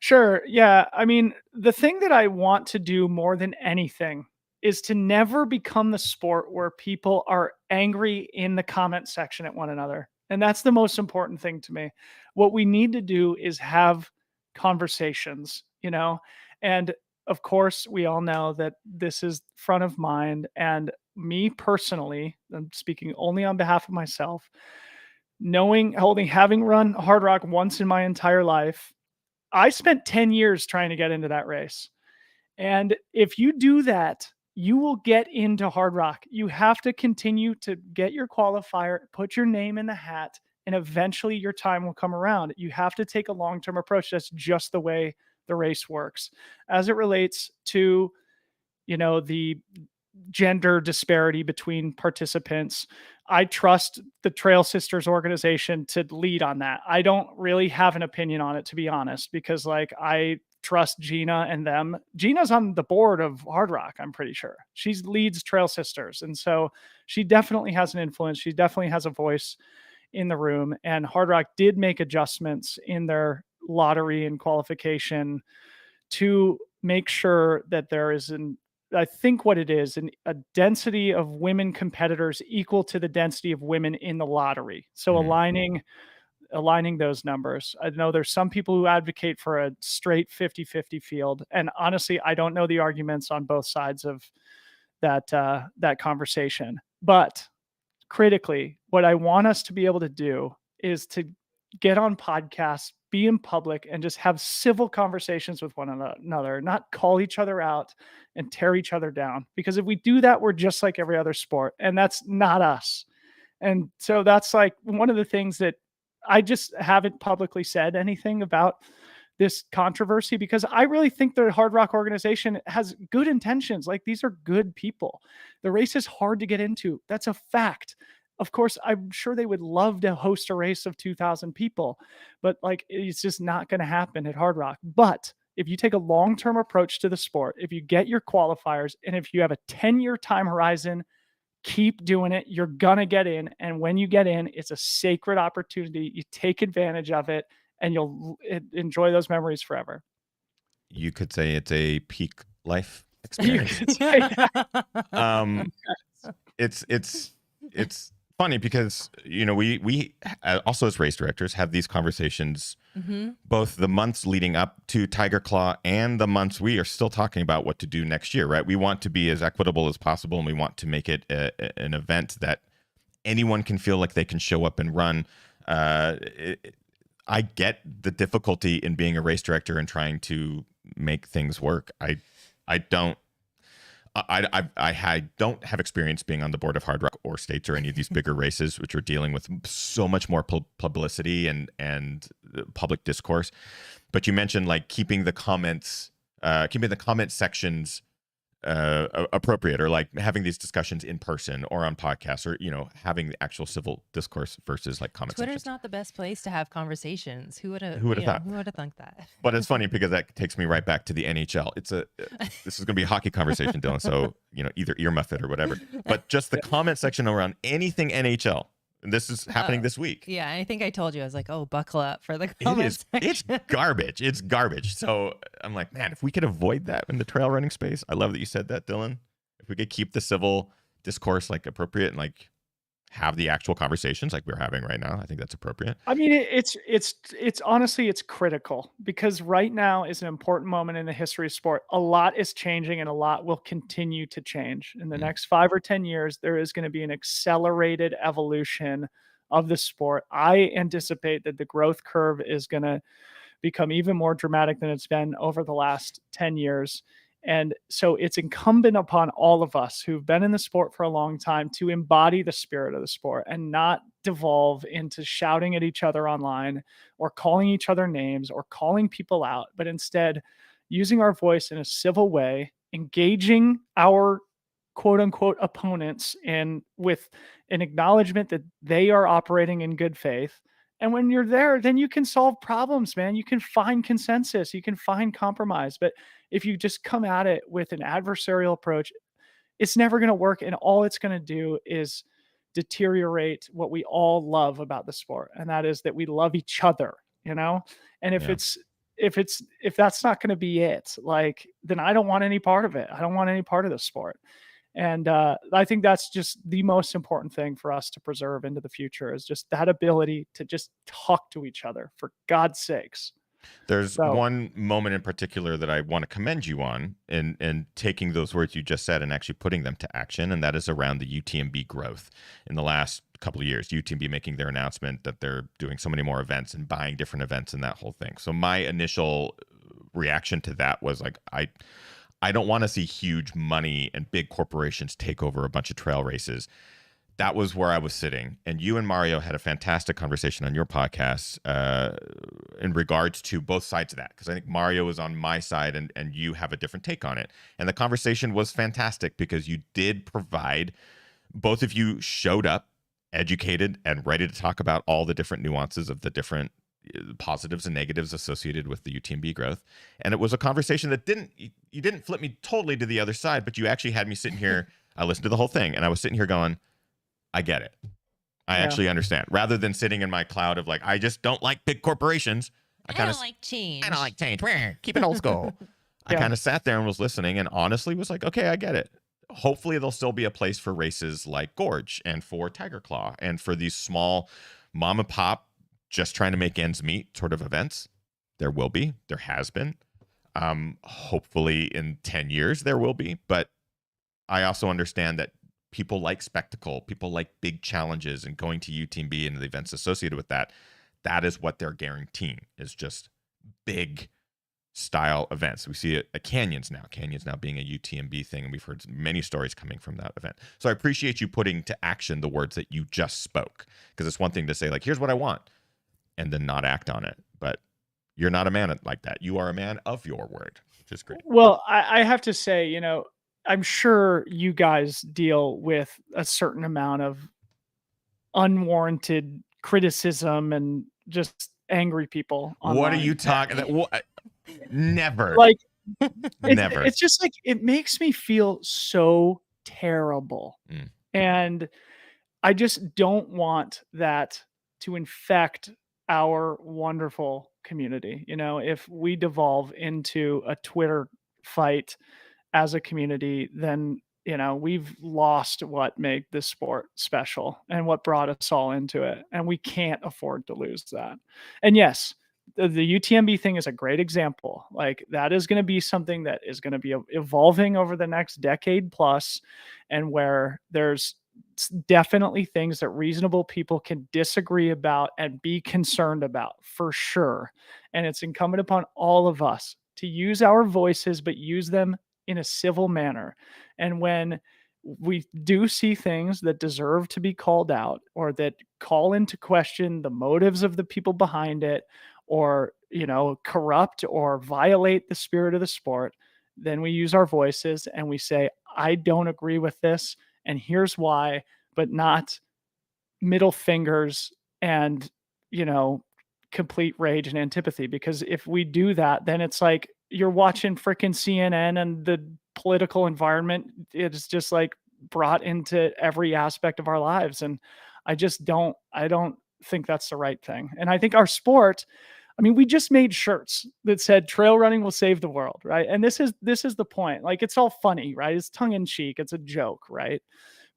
Sure. Yeah. I mean, the thing that I want to do more than anything is to never become the sport where people are angry in the comment section at one another. And that's the most important thing to me. What we need to do is have conversations, and of course we all know that this is front of mind. And me personally, I'm speaking only on behalf of myself, having run Hardrock once in my entire life, I spent 10 years trying to get into that race. And if you do that, you will get into Hardrock. You have to continue to get your qualifier, put your name in the hat, and eventually your time will come around. You have to take a long-term approach. That's just the way the race works. As it relates to, the gender disparity between participants, I trust the Trail Sisters organization to lead on that. I don't really have an opinion on it, to be honest, because I trust Gina and them. Gina's on the board of Hardrock, I'm pretty sure. She leads Trail Sisters. And so she definitely has an influence. She definitely has a voice in the room. And Hardrock did make adjustments in their lottery and qualification to make sure that there is I think what it is, a density of women competitors equal to the density of women in the lottery. So aligning those numbers. I know there's some people who advocate for a straight 50-50 field. And honestly, I don't know the arguments on both sides of that conversation. But critically, what I want us to be able to do is to get on podcasts, be in public, and just have civil conversations with one another, not call each other out and tear each other down. Because if we do that, we're just like every other sport, and that's not us. And so that's one of the things that I just haven't publicly said anything about this controversy, because I really think the Hardrock organization has good intentions. These are good people. The race is hard to get into. That's a fact. Of course, I'm sure they would love to host a race of 2,000 people, but it's just not going to happen at Hardrock. But if you take a long-term approach to the sport, if you get your qualifiers, and if you have a 10-year time horizon, keep doing it. You're going to get in. And when you get in, it's a sacred opportunity. You take advantage of it, and you'll enjoy those memories forever. You could say it's a peak life experience. It's funny because, we also as race directors have these conversations both the months leading up to Tiger Claw and the months we are still talking about what to do next year, right? We want to be as equitable as possible, and we want to make it an event that anyone can feel like they can show up and run. I get the difficulty in being a race director and trying to make things work. I don't have experience being on the board of Hardrock or States or any of these bigger races, which are dealing with so much more publicity and public discourse. But you mentioned like keeping the comment sections appropriate, or like having these discussions in person or on podcasts, or having the actual civil discourse versus like comment Twitter's sections. not the best place to have conversations. Who would have thought? Who would have thunk that? But it's funny because that takes me right back to the NHL. This is going to be a hockey conversation, Dylan. So either earmuff it or whatever. But just the comment section around anything NHL. And this is happening this week. Yeah, I think I told you, I was like, oh, buckle up for the comment section. It's garbage. It's garbage. So I'm like, man, if we could avoid that in the trail running space. I love that you said that, Dylan. If we could keep the civil discourse like appropriate and like have the actual conversations like we're having right now, I think that's appropriate. I mean, it's honestly, it's critical, because right now is an important moment in the history of sport. A lot is changing, and a lot will continue to change in the next 5 or 10 years. There is going to be an accelerated evolution of the sport. I anticipate that the growth curve is going to become even more dramatic than it's been over the last 10 years. And so it's incumbent upon all of us who've been in the sport for a long time to embody the spirit of the sport and not devolve into shouting at each other online or calling each other names or calling people out, but instead using our voice in a civil way, engaging our quote unquote opponents and with an acknowledgement that they are operating in good faith. And when you're there, then you can solve problems, man. You can find consensus, you can find compromise. But if you just come at it with an adversarial approach, it's never going to work. And all it's going to do is deteriorate what we all love about the sport. And that is that we love each other, And if that's not going to be it, like, then I don't want any part of it. I don't want any part of the sport. And I think that's just the most important thing for us to preserve into the future, is just that ability to just talk to each other, for God's sakes. There's one moment in particular that I want to commend you on in taking those words you just said and actually putting them to action, and that is around the UTMB growth in the last couple of years. UTMB making their announcement that they're doing so many more events and buying different events and that whole thing. So my initial reaction to that was like, I don't want to see huge money and big corporations take over a bunch of trail races. That was where I was sitting. And you and Mario had a fantastic conversation on your podcast in regards to both sides of that. Because I think Mario is on my side and you have a different take on it. And the conversation was fantastic because you did provide, both of you showed up educated and ready to talk about all the different nuances of the different positives and negatives associated with the UTMB growth. And it was a conversation that you didn't flip me totally to the other side, but you actually had me sitting here. I listened to the whole thing and I was sitting here going, I get it. I actually understand. Rather than sitting in my cloud of like, I just don't like big corporations. I don't like change. I don't like change. Keep it old school. I kind of sat there and was listening and honestly was like, okay, I get it. Hopefully there'll still be a place for races like Gorge and for Tiger Claw and for these small mom and pop, just trying to make ends meet sort of events. There will be. There has been. Hopefully in 10 years there will be. But I also understand that people like spectacle. People like big challenges, and going to UTMB and the events associated with that. That is what they're guaranteeing, is just big style events. We see it at Canyons now. Canyons now being a UTMB thing, and we've heard many stories coming from that event. So I appreciate you putting to action the words that you just spoke, because it's one thing to say like, here's what I want, and then not act on it. But you're not a man like that. You are a man of your word, which is great. Well, I have to say, I'm sure you guys deal with a certain amount of unwarranted criticism and just angry people online. What are you talking? Never. Like, never. It's just like, it makes me feel so terrible. And I just don't want that to infect our wonderful community. If we devolve into a Twitter fight as a community, then we've lost what made this sport special and what brought us all into it, and we can't afford to lose that. And yes, the UTMB thing is a great example. Like that is going to be something that is going to be evolving over the next decade plus, and where there's definitely things that reasonable people can disagree about and be concerned about for sure. And it's incumbent upon all of us to use our voices, but use them in a civil manner. And when we do see things that deserve to be called out or that call into question the motives of the people behind it, or, corrupt or violate the spirit of the sport, then we use our voices and we say, I don't agree with this, and here's why, but not middle fingers and, complete rage and antipathy. Because if we do that, then it's like you're watching freaking CNN, and the political environment is just like brought into every aspect of our lives. And I don't think that's the right thing. And I think our sport, we just made shirts that said trail running will save the world, right? And this is the point. Like, it's all funny, right? It's tongue in cheek. It's a joke, right?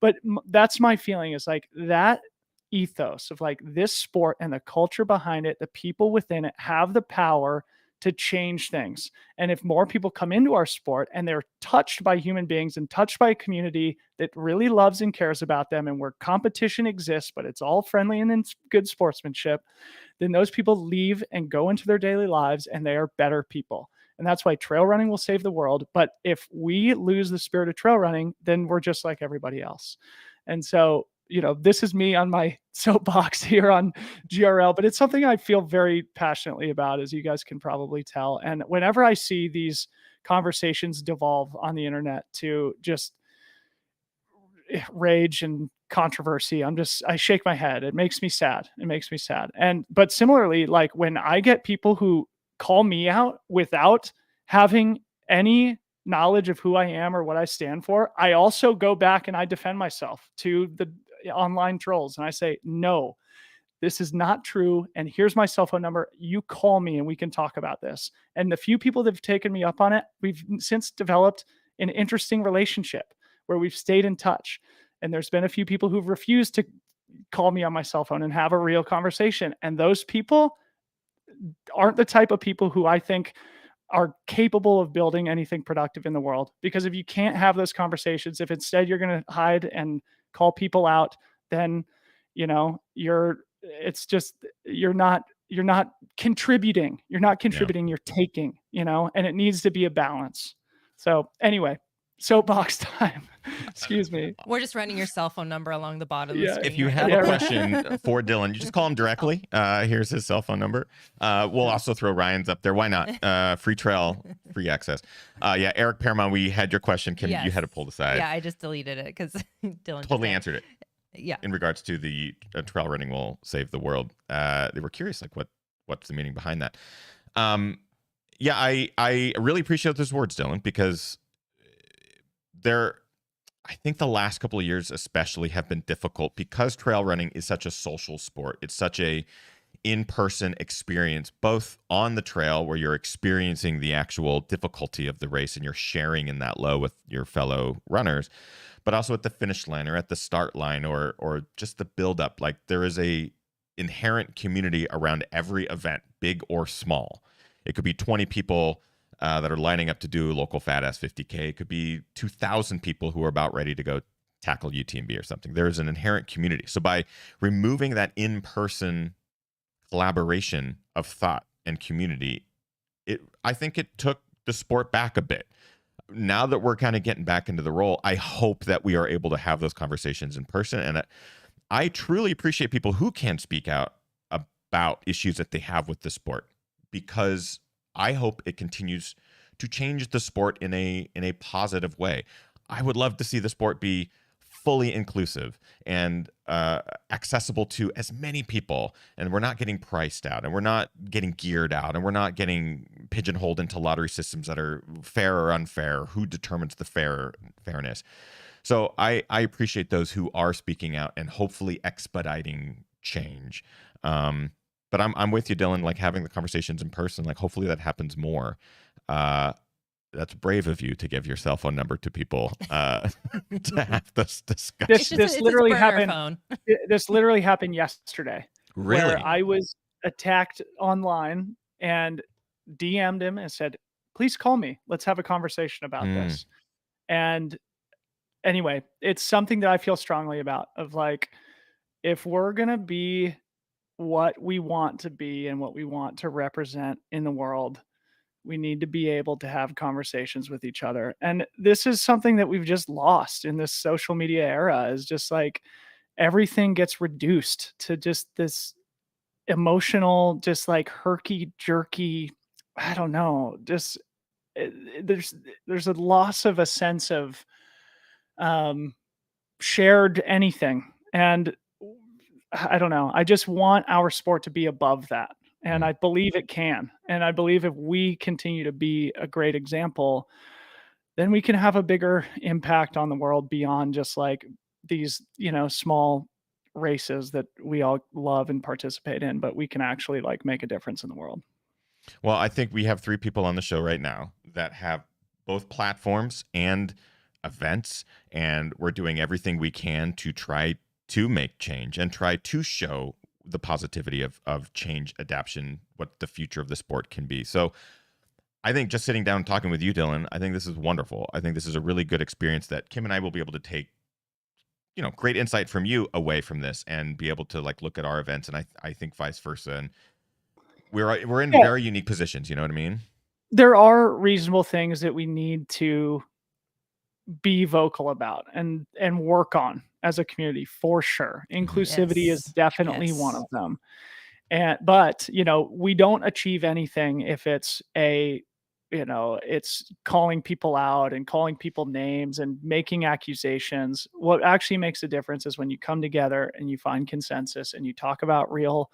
But that's my feeling, is like that ethos of like this sport and the culture behind it, the people within it have the power to change things. And if more people come into our sport and they're touched by human beings and touched by a community that really loves and cares about them, and where competition exists, but it's all friendly and in good sportsmanship, then those people leave and go into their daily lives and they are better people. And that's why trail running will save the world. But if we lose the spirit of trail running, then we're just like everybody else. And so, this is me on my soapbox here on GRL, but it's something I feel very passionately about, as you guys can probably tell. And whenever I see these conversations devolve on the internet to just rage and controversy, I shake my head. It makes me sad. But similarly, like when I get people who call me out without having any knowledge of who I am or what I stand for, I also go back and I defend myself to the online trolls. And I say, no, this is not true. And here's my cell phone number. You call me and we can talk about this. And the few people that have taken me up on it, we've since developed an interesting relationship where we've stayed in touch. And there's been a few people who've refused to call me on my cell phone and have a real conversation. And those people aren't the type of people who I think are capable of building anything productive in the world. Because if you can't have those conversations, if instead you're going to hide and call people out, then, you're not contributing. You're taking, and it needs to be a balance. So anyway, soapbox time. Excuse me. We're just running your cell phone number along the bottom of the screen. If you have a question for Dylan, you just call him directly. Here's his cell phone number. We'll also throw Ryan's up there. Why not? FreeTrail, free access. Eric Paramount, we had your question. Kim, you had to pull aside. Yeah, I just deleted it because Dylan totally answered it. Yeah. In regards to the trail running will save the world. They were curious, like what's the meaning behind that? I really appreciate those words, Dylan, because I think the last couple of years especially have been difficult because trail running is such a social sport. It's such a in-person experience, both on the trail where you're experiencing the actual difficulty of the race and you're sharing in that low with your fellow runners, but also at the finish line or at the start line or just the build-up. Like there is a inherent community around every event, big or small. It could be 20 people that are lining up to do local fat ass 50K. It could be 2,000 people who are about ready to go tackle UTMB or something. There is an inherent community. So by removing that in-person collaboration of thought and community, I think it took the sport back a bit. Now that we're kind of getting back into the role, I hope that we are able to have those conversations in person. And I truly appreciate people who can speak out about issues that they have with the sport, because I hope it continues to change the sport in a positive way. I would love to see the sport be fully inclusive and accessible to as many people, and we're not getting priced out, and we're not getting geared out, and we're not getting pigeonholed into lottery systems that are fair or unfair. Who determines the fairness? So I appreciate those who are speaking out and hopefully expediting change. But I'm with you, Dylan, like having the conversations in person, like hopefully that happens more. That's brave of you to give your cell phone number to people to have this discussion. This literally happened. This literally happened yesterday. Really? Where I was attacked online and DM'd him and said, please call me. Let's have a conversation about this. And anyway, it's something that I feel strongly about, of like, if we're going to be what we want to be and what we want to represent in the world, we need to be able to have conversations with each other. And this is something that we've just lost in this social media era, is just like everything gets reduced to just this emotional, just like herky jerky, I don't know, just there's a loss of a sense of um shared anything. And I don't know. I just want our sport to be above that. And I believe it can. And I believe if we continue to be a great example, then we can have a bigger impact on the world beyond just like these, small races that we all love and participate in, but we can actually like make a difference in the world. Well, I think we have 3 people on the show right now that have both platforms and events, and we're doing everything we can to try to make change and try to show the positivity of change, adaptation, what the future of the sport can be. So I think just sitting down and talking with you, Dylan, I think this is wonderful. I think this is a really good experience that Kim and I will be able to take, great insight from you away from this and be able to like look at our events. And I think vice versa. And we're in very unique positions. You know what I mean? There are reasonable things that we need to be vocal about and work on as a community, for sure. Inclusivity is definitely one of them. But we don't achieve anything if it's it's calling people out and calling people names and making accusations. What actually makes a difference is when you come together and you find consensus and you talk about real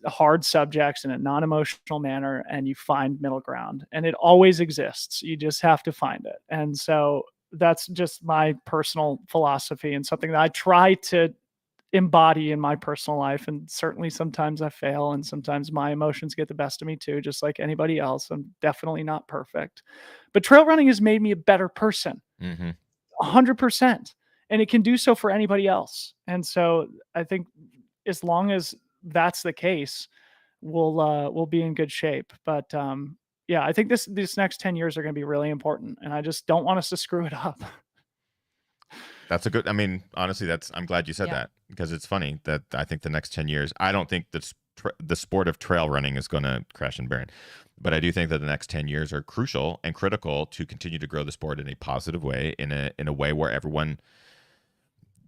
hard subjects in a non-emotional manner, and you find middle ground. And it always exists. You just have to find it. And so that's just my personal philosophy, and something that I try to embody in my personal life. And certainly sometimes I fail, and sometimes my emotions get the best of me too, just like anybody else. I'm definitely not perfect, but trail running has made me a better person. 100%. And it can do so for anybody else. And so I think as long as that's the case, we'll be in good shape. But yeah, I think these next 10 years are going to be really important, and I just don't want us to screw it up. That's a good, I mean, honestly, I'm glad you said that, because it's funny that I think the next 10 years, I don't think that the sport of trail running is going to crash and burn, but I do think that the next 10 years are crucial and critical to continue to grow the sport in a positive way, in a way where everyone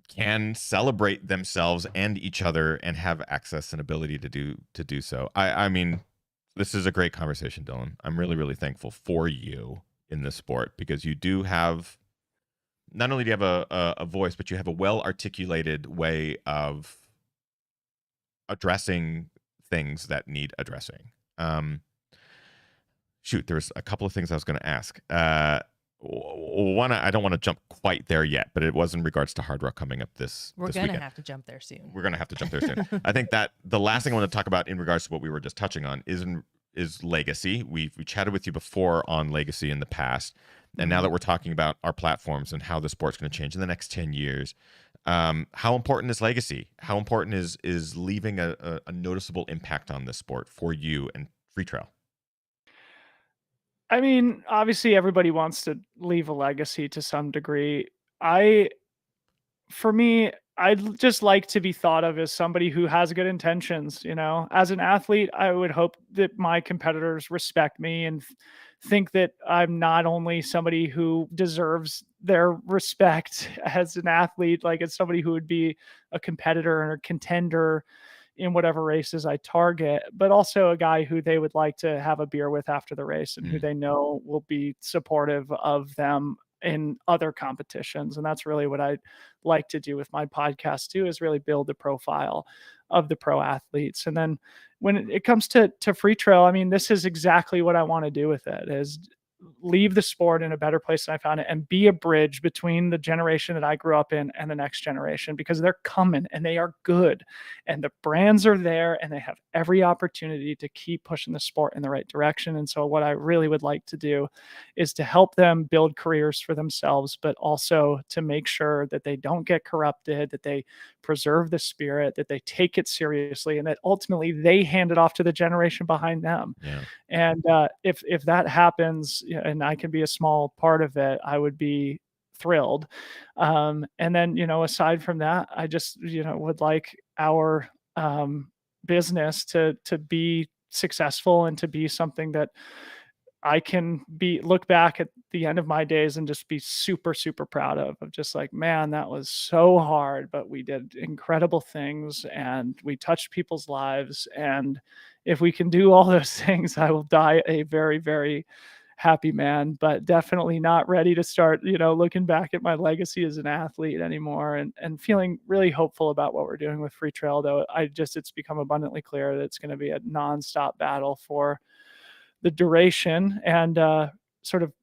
can celebrate themselves and each other and have access and ability to do so. I mean, this is a great conversation, Dylan. I'm really, really thankful for you in this sport, because you do have, not only do you have a voice, but you have a well-articulated way of addressing things that need addressing. Shoot, there's a couple of things I was going to ask. One, I don't want to jump quite there yet, but it was in regards to Hardrock coming up this We're going to have to jump there soon. We're going to have to jump there soon. I think that the last thing I want to talk about in regards to what we were just touching on is legacy. We chatted with you before on legacy in the past. And now that we're talking about our platforms and how the sport's going to change in the next 10 years, how important is legacy? How important is leaving a noticeable impact on this sport for you and FreeTrail? I mean, obviously everybody wants to leave a legacy to some degree. For me, I'd just like to be thought of as somebody who has good intentions. As an athlete, I would hope that my competitors respect me and think that I'm not only somebody who deserves their respect as an athlete, like it's somebody who would be a competitor or a contender in whatever races I target, but also a guy who they would like to have a beer with after the race, and who they know will be supportive of them in other competitions. And that's really what I like to do with my podcast too, is really build the profile of the pro athletes. And then when it comes to FreeTrail, I mean, this is exactly what I want to do with it, is leave the sport in a better place than I found it, and be a bridge between the generation that I grew up in and the next generation, because they're coming and they are good and the brands are there and they have every opportunity to keep pushing the sport in the right direction. And so what I really would like to do is to help them build careers for themselves, but also to make sure that they don't get corrupted, that they preserve the spirit, that they take it seriously, and that ultimately they hand it off to the generation behind them. Yeah. And if that happens, and I can be a small part of it, I would be thrilled. And then, aside from that, I just, would like our business to be successful and to be something that I can look back at the end of my days and just be super, super proud of just like, man, that was so hard, but we did incredible things and we touched people's lives. And if we can do all those things, I will die a very, very happy man, but definitely not ready to start, looking back at my legacy as an athlete anymore, and feeling really hopeful about what we're doing with FreeTrail, though it's become abundantly clear that it's going to be a nonstop battle for the duration, and sort of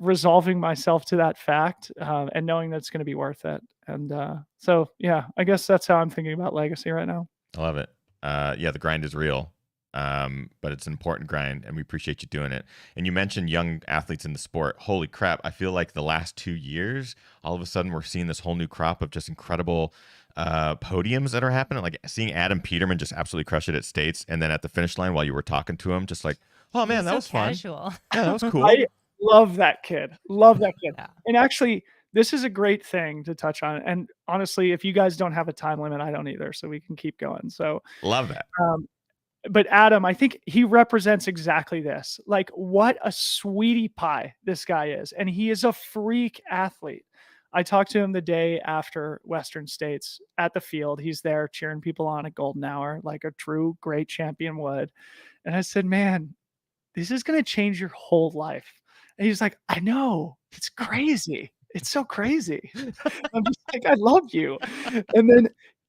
resolving myself to that fact, and knowing that it's going to be worth it. And so, yeah, I guess that's how I'm thinking about legacy right now. I love it. Yeah, the grind is real, but it's an important grind, and we appreciate you doing it. And you mentioned young athletes in the sport. Holy crap. I feel like the last 2 years, all of a sudden we're seeing this whole new crop of just incredible podiums that are happening. Like seeing Adam Peterman just absolutely crush it at States, and then at the finish line while you were talking to him, just like, oh man, that was fun. Casual. Yeah, that was cool. I love that kid. Love that kid. Yeah. And actually, this is a great thing to touch on. And honestly, if you guys don't have a time limit, I don't either. So we can keep going. So love that. But Adam, I think he represents exactly this. Like, what a sweetie pie this guy is. And he is a freak athlete. I talked to him the day after Western States at the field. He's there cheering people on at golden hour, like a true great champion would. And I said, man, this is going to change your whole life. And he's like, I know, it's crazy. It's so crazy. I'm just like, I love you. And then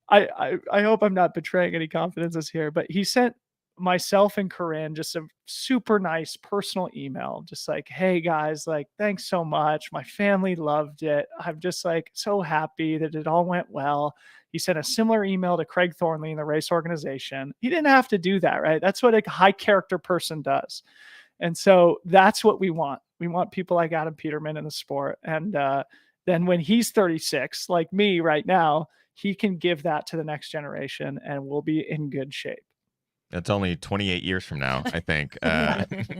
I hope I'm not betraying any confidences here, but he sent myself and Corinne just a super nice personal email, just like, hey guys, like, thanks so much. My family loved it. I'm just like so happy that it all went well. He sent a similar email to Craig Thornley in the race organization. He didn't have to do that, right? That's what a high character person does. And so that's what we want. We want people like Adam Peterman in the sport. And then when he's 36, like me right now, he can give that to the next generation and we'll be in good shape. It's only 28 years from now, I think.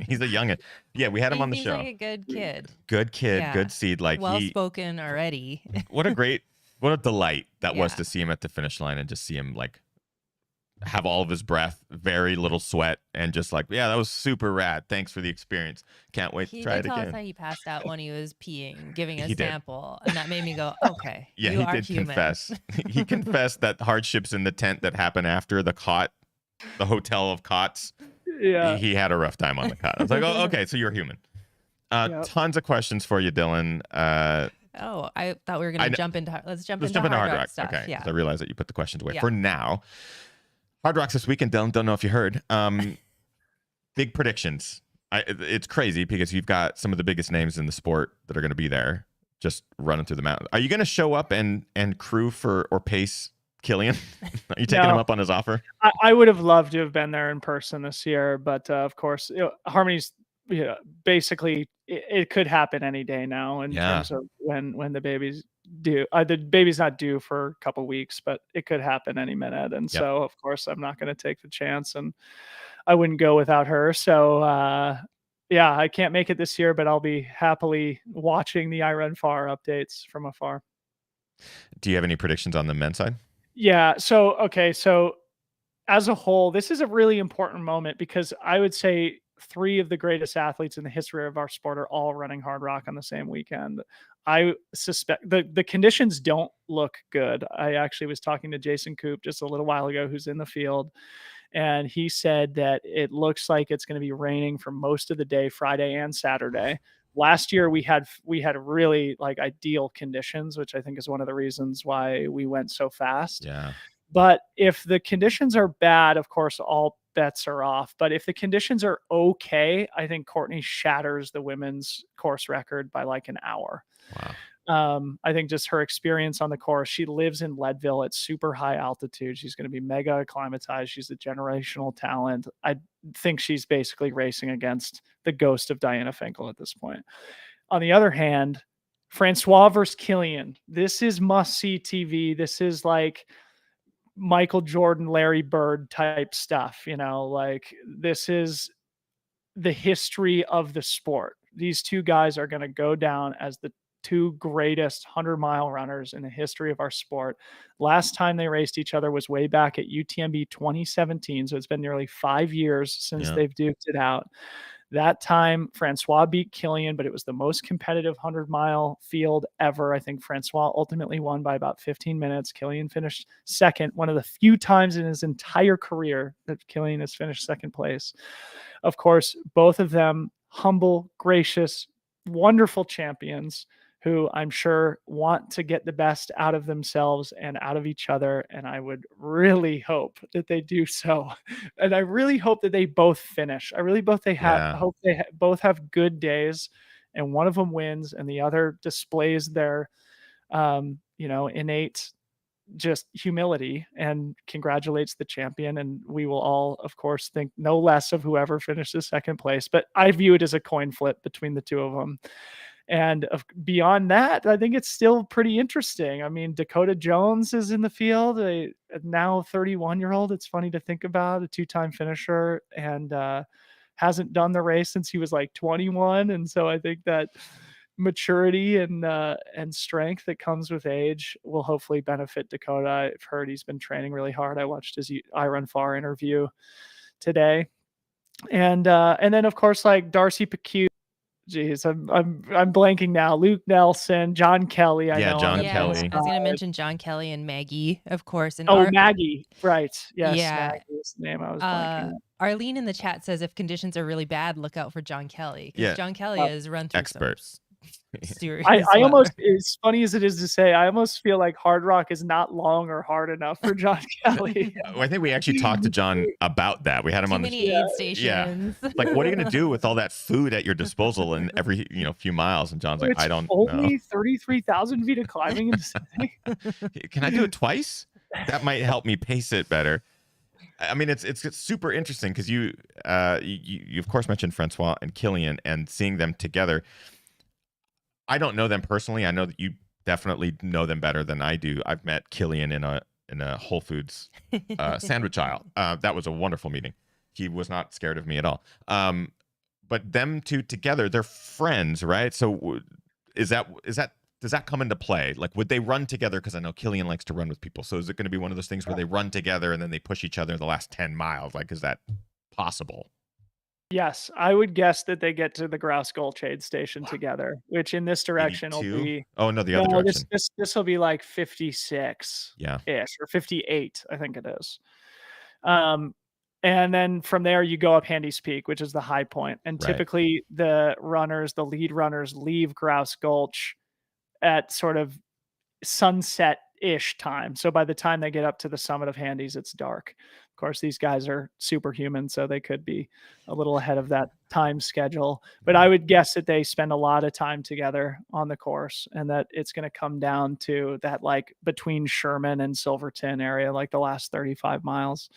He's a youngin. Yeah, we had him on the show. He's like a good kid. Good kid, Yeah. good seed. Like well-spoken already. What a delight that was to see him at the finish line and just see him like have all of his breath, very little sweat, and just like, yeah, that was super rad. Thanks for the experience. Can't wait to try it He did tell us again. that he passed out when he was peeing, giving a He did. sample, and that made me go, okay, Yeah, you he are did human. confess. He confessed that hardships in the tent that happened after the hotel of cots. Yeah. He had a rough time on the cot. I was like, oh, okay, so you're human. Yep. Tons of questions for you, Dylan. Oh, I thought we were going to jump into Let's into jump into Hardrock Hardrock. stuff. Okay, Yeah. 'cause I realized that you put the questions away. Yeah. For now, Hardrock's this weekend, Dylan. Don't know if you heard. Big predictions. It's crazy because you've got some of the biggest names in the sport that are going to be there, just running through the mountain. Are you going to show up and crew or pace Kilain? Are you taking him up on his offer? I would have loved to have been there in person this year, but of course, Harmony's basically it could happen any day now in terms of when the baby's due. The baby's not due for a couple weeks, but it could happen any minute. And so, of course, I'm not going to take the chance, and I wouldn't go without her. So, yeah, I can't make it this year, but I'll be happily watching the iRunFar updates from afar. Do you have any predictions on the men's side? Yeah. So as a whole, this is a really important moment because I would say 3 of the greatest athletes in the history of our sport are all running Hardrock on the same weekend. I suspect the conditions don't look good. I actually was talking to Jason Koop just a little while ago, who's in the field, and he said that it looks like it's going to be raining for most of the day, Friday and Saturday. Last year we had really like ideal conditions, which I think is one of the reasons why we went so fast. Yeah. But if the conditions are bad, of course, all bets are off. But if the conditions are okay, I think Courtney shatters the women's course record by like an hour. Wow. I think just her experience on the course, she lives in Leadville at super high altitude. She's going to be mega acclimatized. She's a generational talent. I think she's basically racing against the ghost of Diana Finkel at this point. On the other hand, Francois versus Kilain. This is must-see TV. This is like Michael Jordan, Larry Bird type stuff, like this is the history of the sport. These two guys are going to go down as the two greatest 100-mile runners in the history of our sport. Last time they raced each other was way back at UTMB 2017. So it's been nearly 5 years since they've duked it out. That time, Francois beat Kilain, but it was the most competitive 100-mile field ever. I think Francois ultimately won by about 15 minutes. Kilain finished second, one of the few times in his entire career that Kilain has finished second place. Of course, both of them humble, gracious, wonderful champions who I'm sure want to get the best out of themselves and out of each other. And I would really hope that they do so. And I really hope that they both finish. I really hope they both have good days, and one of them wins and the other displays their, innate just humility and congratulates the champion. And we will all, of course, think no less of whoever finishes second place. But I view it as a coin flip between the two of them. And beyond that, I think it's still pretty interesting. I mean, Dakota Jones is in the field, a now 31-year-old. It's funny to think about, a two-time finisher, and hasn't done the race since he was like 21. And so I think that maturity and strength that comes with age will hopefully benefit Dakota. I've heard he's been training really hard. I watched his I Run Far interview today. And then of course, like Darcy Pecue. Jeez, I'm blanking now. Luke Nelson, John Kelly. John Kelly. I was going to mention John Kelly and Maggie, of course. And Maggie, right? Yes, yeah. Maggie is the name I was blanking. Arlene in the chat says if conditions are really bad, look out for John Kelly. Because John Kelly has run through experts. I almost, as funny as it is to say, I almost feel like Hardrock is not long or hard enough for John Kelly. I think we actually talked to John about that. We had him on the many aid stations. Yeah. Like, what are you going to do with all that food at your disposal in every few miles? And John's like, it's I don't only know. 33,000 feet of climbing in the city. Can I do it twice? That might help me pace it better. I mean, it's super interesting because you of course mentioned Francois and Kilain, and seeing them together. I don't know them personally. I know that you definitely know them better than I do. I've met Kilain in a Whole Foods sandwich aisle. That was a wonderful meeting. He was not scared of me at all. But them two together, they're friends, right? So does that come into play? Like, would they run together? Because I know Kilain likes to run with people. So is it going to be one of those things where they run together and then they push each other the last 10 miles? Like, is that possible? Yes, I would guess that they get to the Grouse Gulch aid station together, which in this direction 82? will be. Oh no, the other direction. This will be like 56, ish, or 58, I think it is. And then from there you go up Handy's Peak, which is the high point. And typically the lead runners leave Grouse Gulch at sort of sunset-ish time. So by the time they get up to the summit of Handy's, it's dark. Of course, these guys are superhuman, so they could be a little ahead of that time schedule. But I would guess that they spend a lot of time together on the course, and that it's going to come down to that, like between Sherman and Silverton area, like the last 35 miles.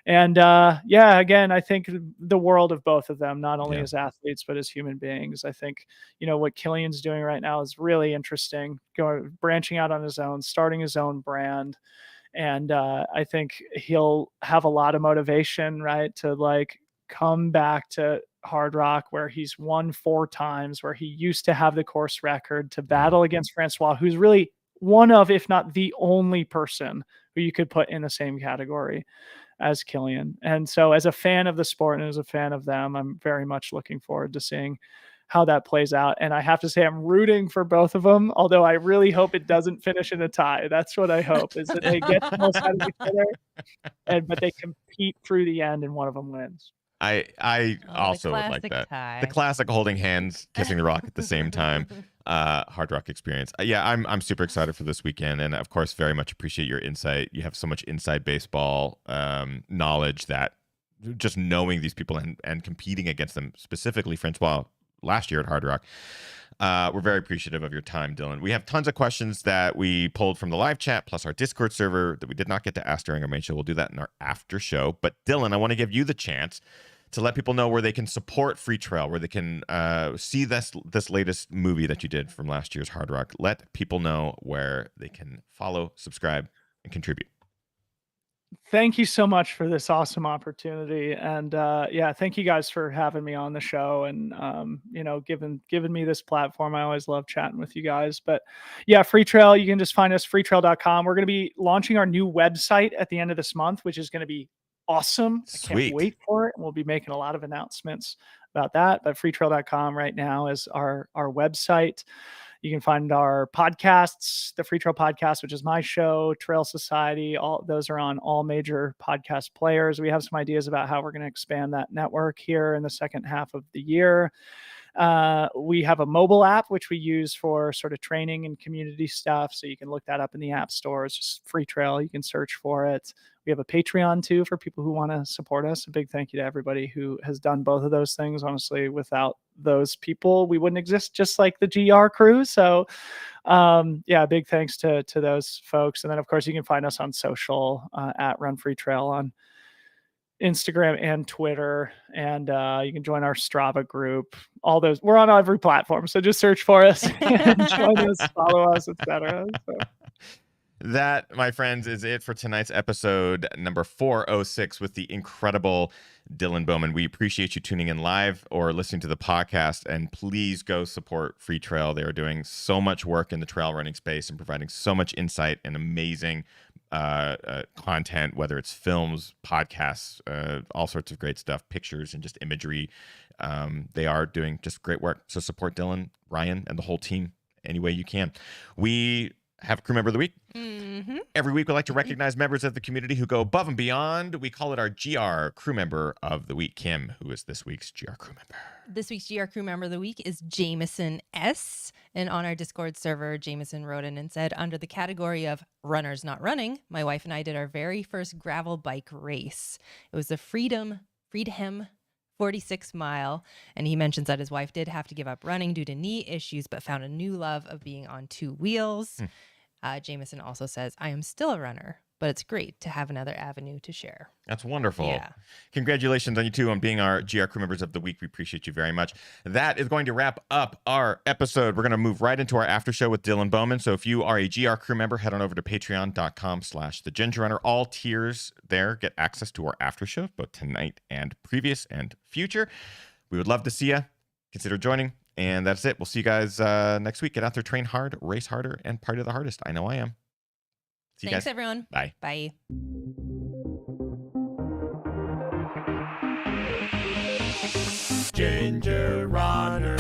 And again, I think the world of both of them, not only as athletes, but as human beings. I think, what Kilain's doing right now is really interesting, branching out on his own, starting his own brand. And I think he'll have a lot of motivation, right, to like come back to Hardrock, where he's won 4 times, where he used to have the course record, to battle against Francois, who's really one of, if not the only person who you could put in the same category as Kilain. And so as a fan of the sport and as a fan of them, I'm very much looking forward to seeing how that plays out. And I have to say, I'm rooting for both of them, although I really hope it doesn't finish in a tie. That's what I hope, is that they get the most out of each other, but they compete through the end and one of them wins. I also would like that. Tie. The classic holding hands, kissing the rock at the same time. Hardrock experience. I'm super excited for this weekend, and of course very much appreciate your insight. You have so much inside baseball knowledge that just knowing these people and competing against them, specifically Francois last year at Hardrock. We're very appreciative of your time, Dylan. We have tons of questions that we pulled from the live chat, plus our Discord server that we did not get to ask during our main show. We'll do that in our after show. But Dylan, I want to give you the chance to let people know where they can support FreeTrail, where they can see this latest movie that you did from last year's Hardrock. Let people know where they can follow, subscribe, and contribute. Thank you so much for this awesome opportunity. And yeah, thank you guys for having me on the show and, giving me this platform. I always love chatting with you guys. But yeah, FreeTrail, you can just find us freetrail.com. We're going to be launching our new website at the end of this month, which is going to be awesome. Sweet. I can't wait for it. We'll be making a lot of announcements about that. But freetrail.com right now is our website. You can find our podcasts, the Free Trail Podcast, which is my show, Trail Society. All those are on all major podcast players. We have some ideas about how we're going to expand that network here in the second half of the year. We have a mobile app, which we use for sort of training and community stuff. So you can look that up in the app store. It's just Free Trail. You can search for it. We have a Patreon too for people who want to support us. A big thank you to everybody who has done both of those things. Honestly, without those people, we wouldn't exist, just like the GR crew. So yeah, big thanks to those folks. And then of course you can find us on social at Run Free Trail on Instagram and Twitter, and you can join our Strava group. All those, we're on every platform, so just search for us and join us, follow us, etc. So. That, my friends, is it for tonight's episode number 406 with the incredible Dylan Bowman. We appreciate you tuning in live or listening to the podcast, and please go support Free Trail. They are doing so much work in the trail running space and providing so much insight and amazing content, whether it's films, podcasts, all sorts of great stuff, pictures, and just imagery. They are doing just great work. So support Dylan, Ryan, and the whole team any way you can. We have a crew member of the week. Mm-hmm. Every week we like to recognize members of the community who go above and beyond. We call it our GR crew member of the week. Kim, who is this week's GR crew member? This week's GR crew member of the week is Jameson S. And on our Discord server, Jameson wrote in and said, under the category of runners not running, my wife and I did our very first gravel bike race. It was the Freedom 46 mile. And he mentions that his wife did have to give up running due to knee issues, but found a new love of being on two wheels. Jameson also says, I am still a runner, but it's great to have another avenue to share. That's wonderful. Yeah. Congratulations on you two on being our GR crew members of the week. We appreciate you very much. That is going to wrap up our episode. We're going to move right into our after show with Dylan Bowman. So if you are a GR crew member, head on over to patreon.com/thegingerrunner. All tiers there get access to our after show, both tonight and previous and future. We would love to see you. Consider joining. And that's it. We'll see you guys next week. Get out there, train hard, race harder, and party the hardest. I know I am. See you Thanks, guys. everyone. Bye. Bye. Ginger runner.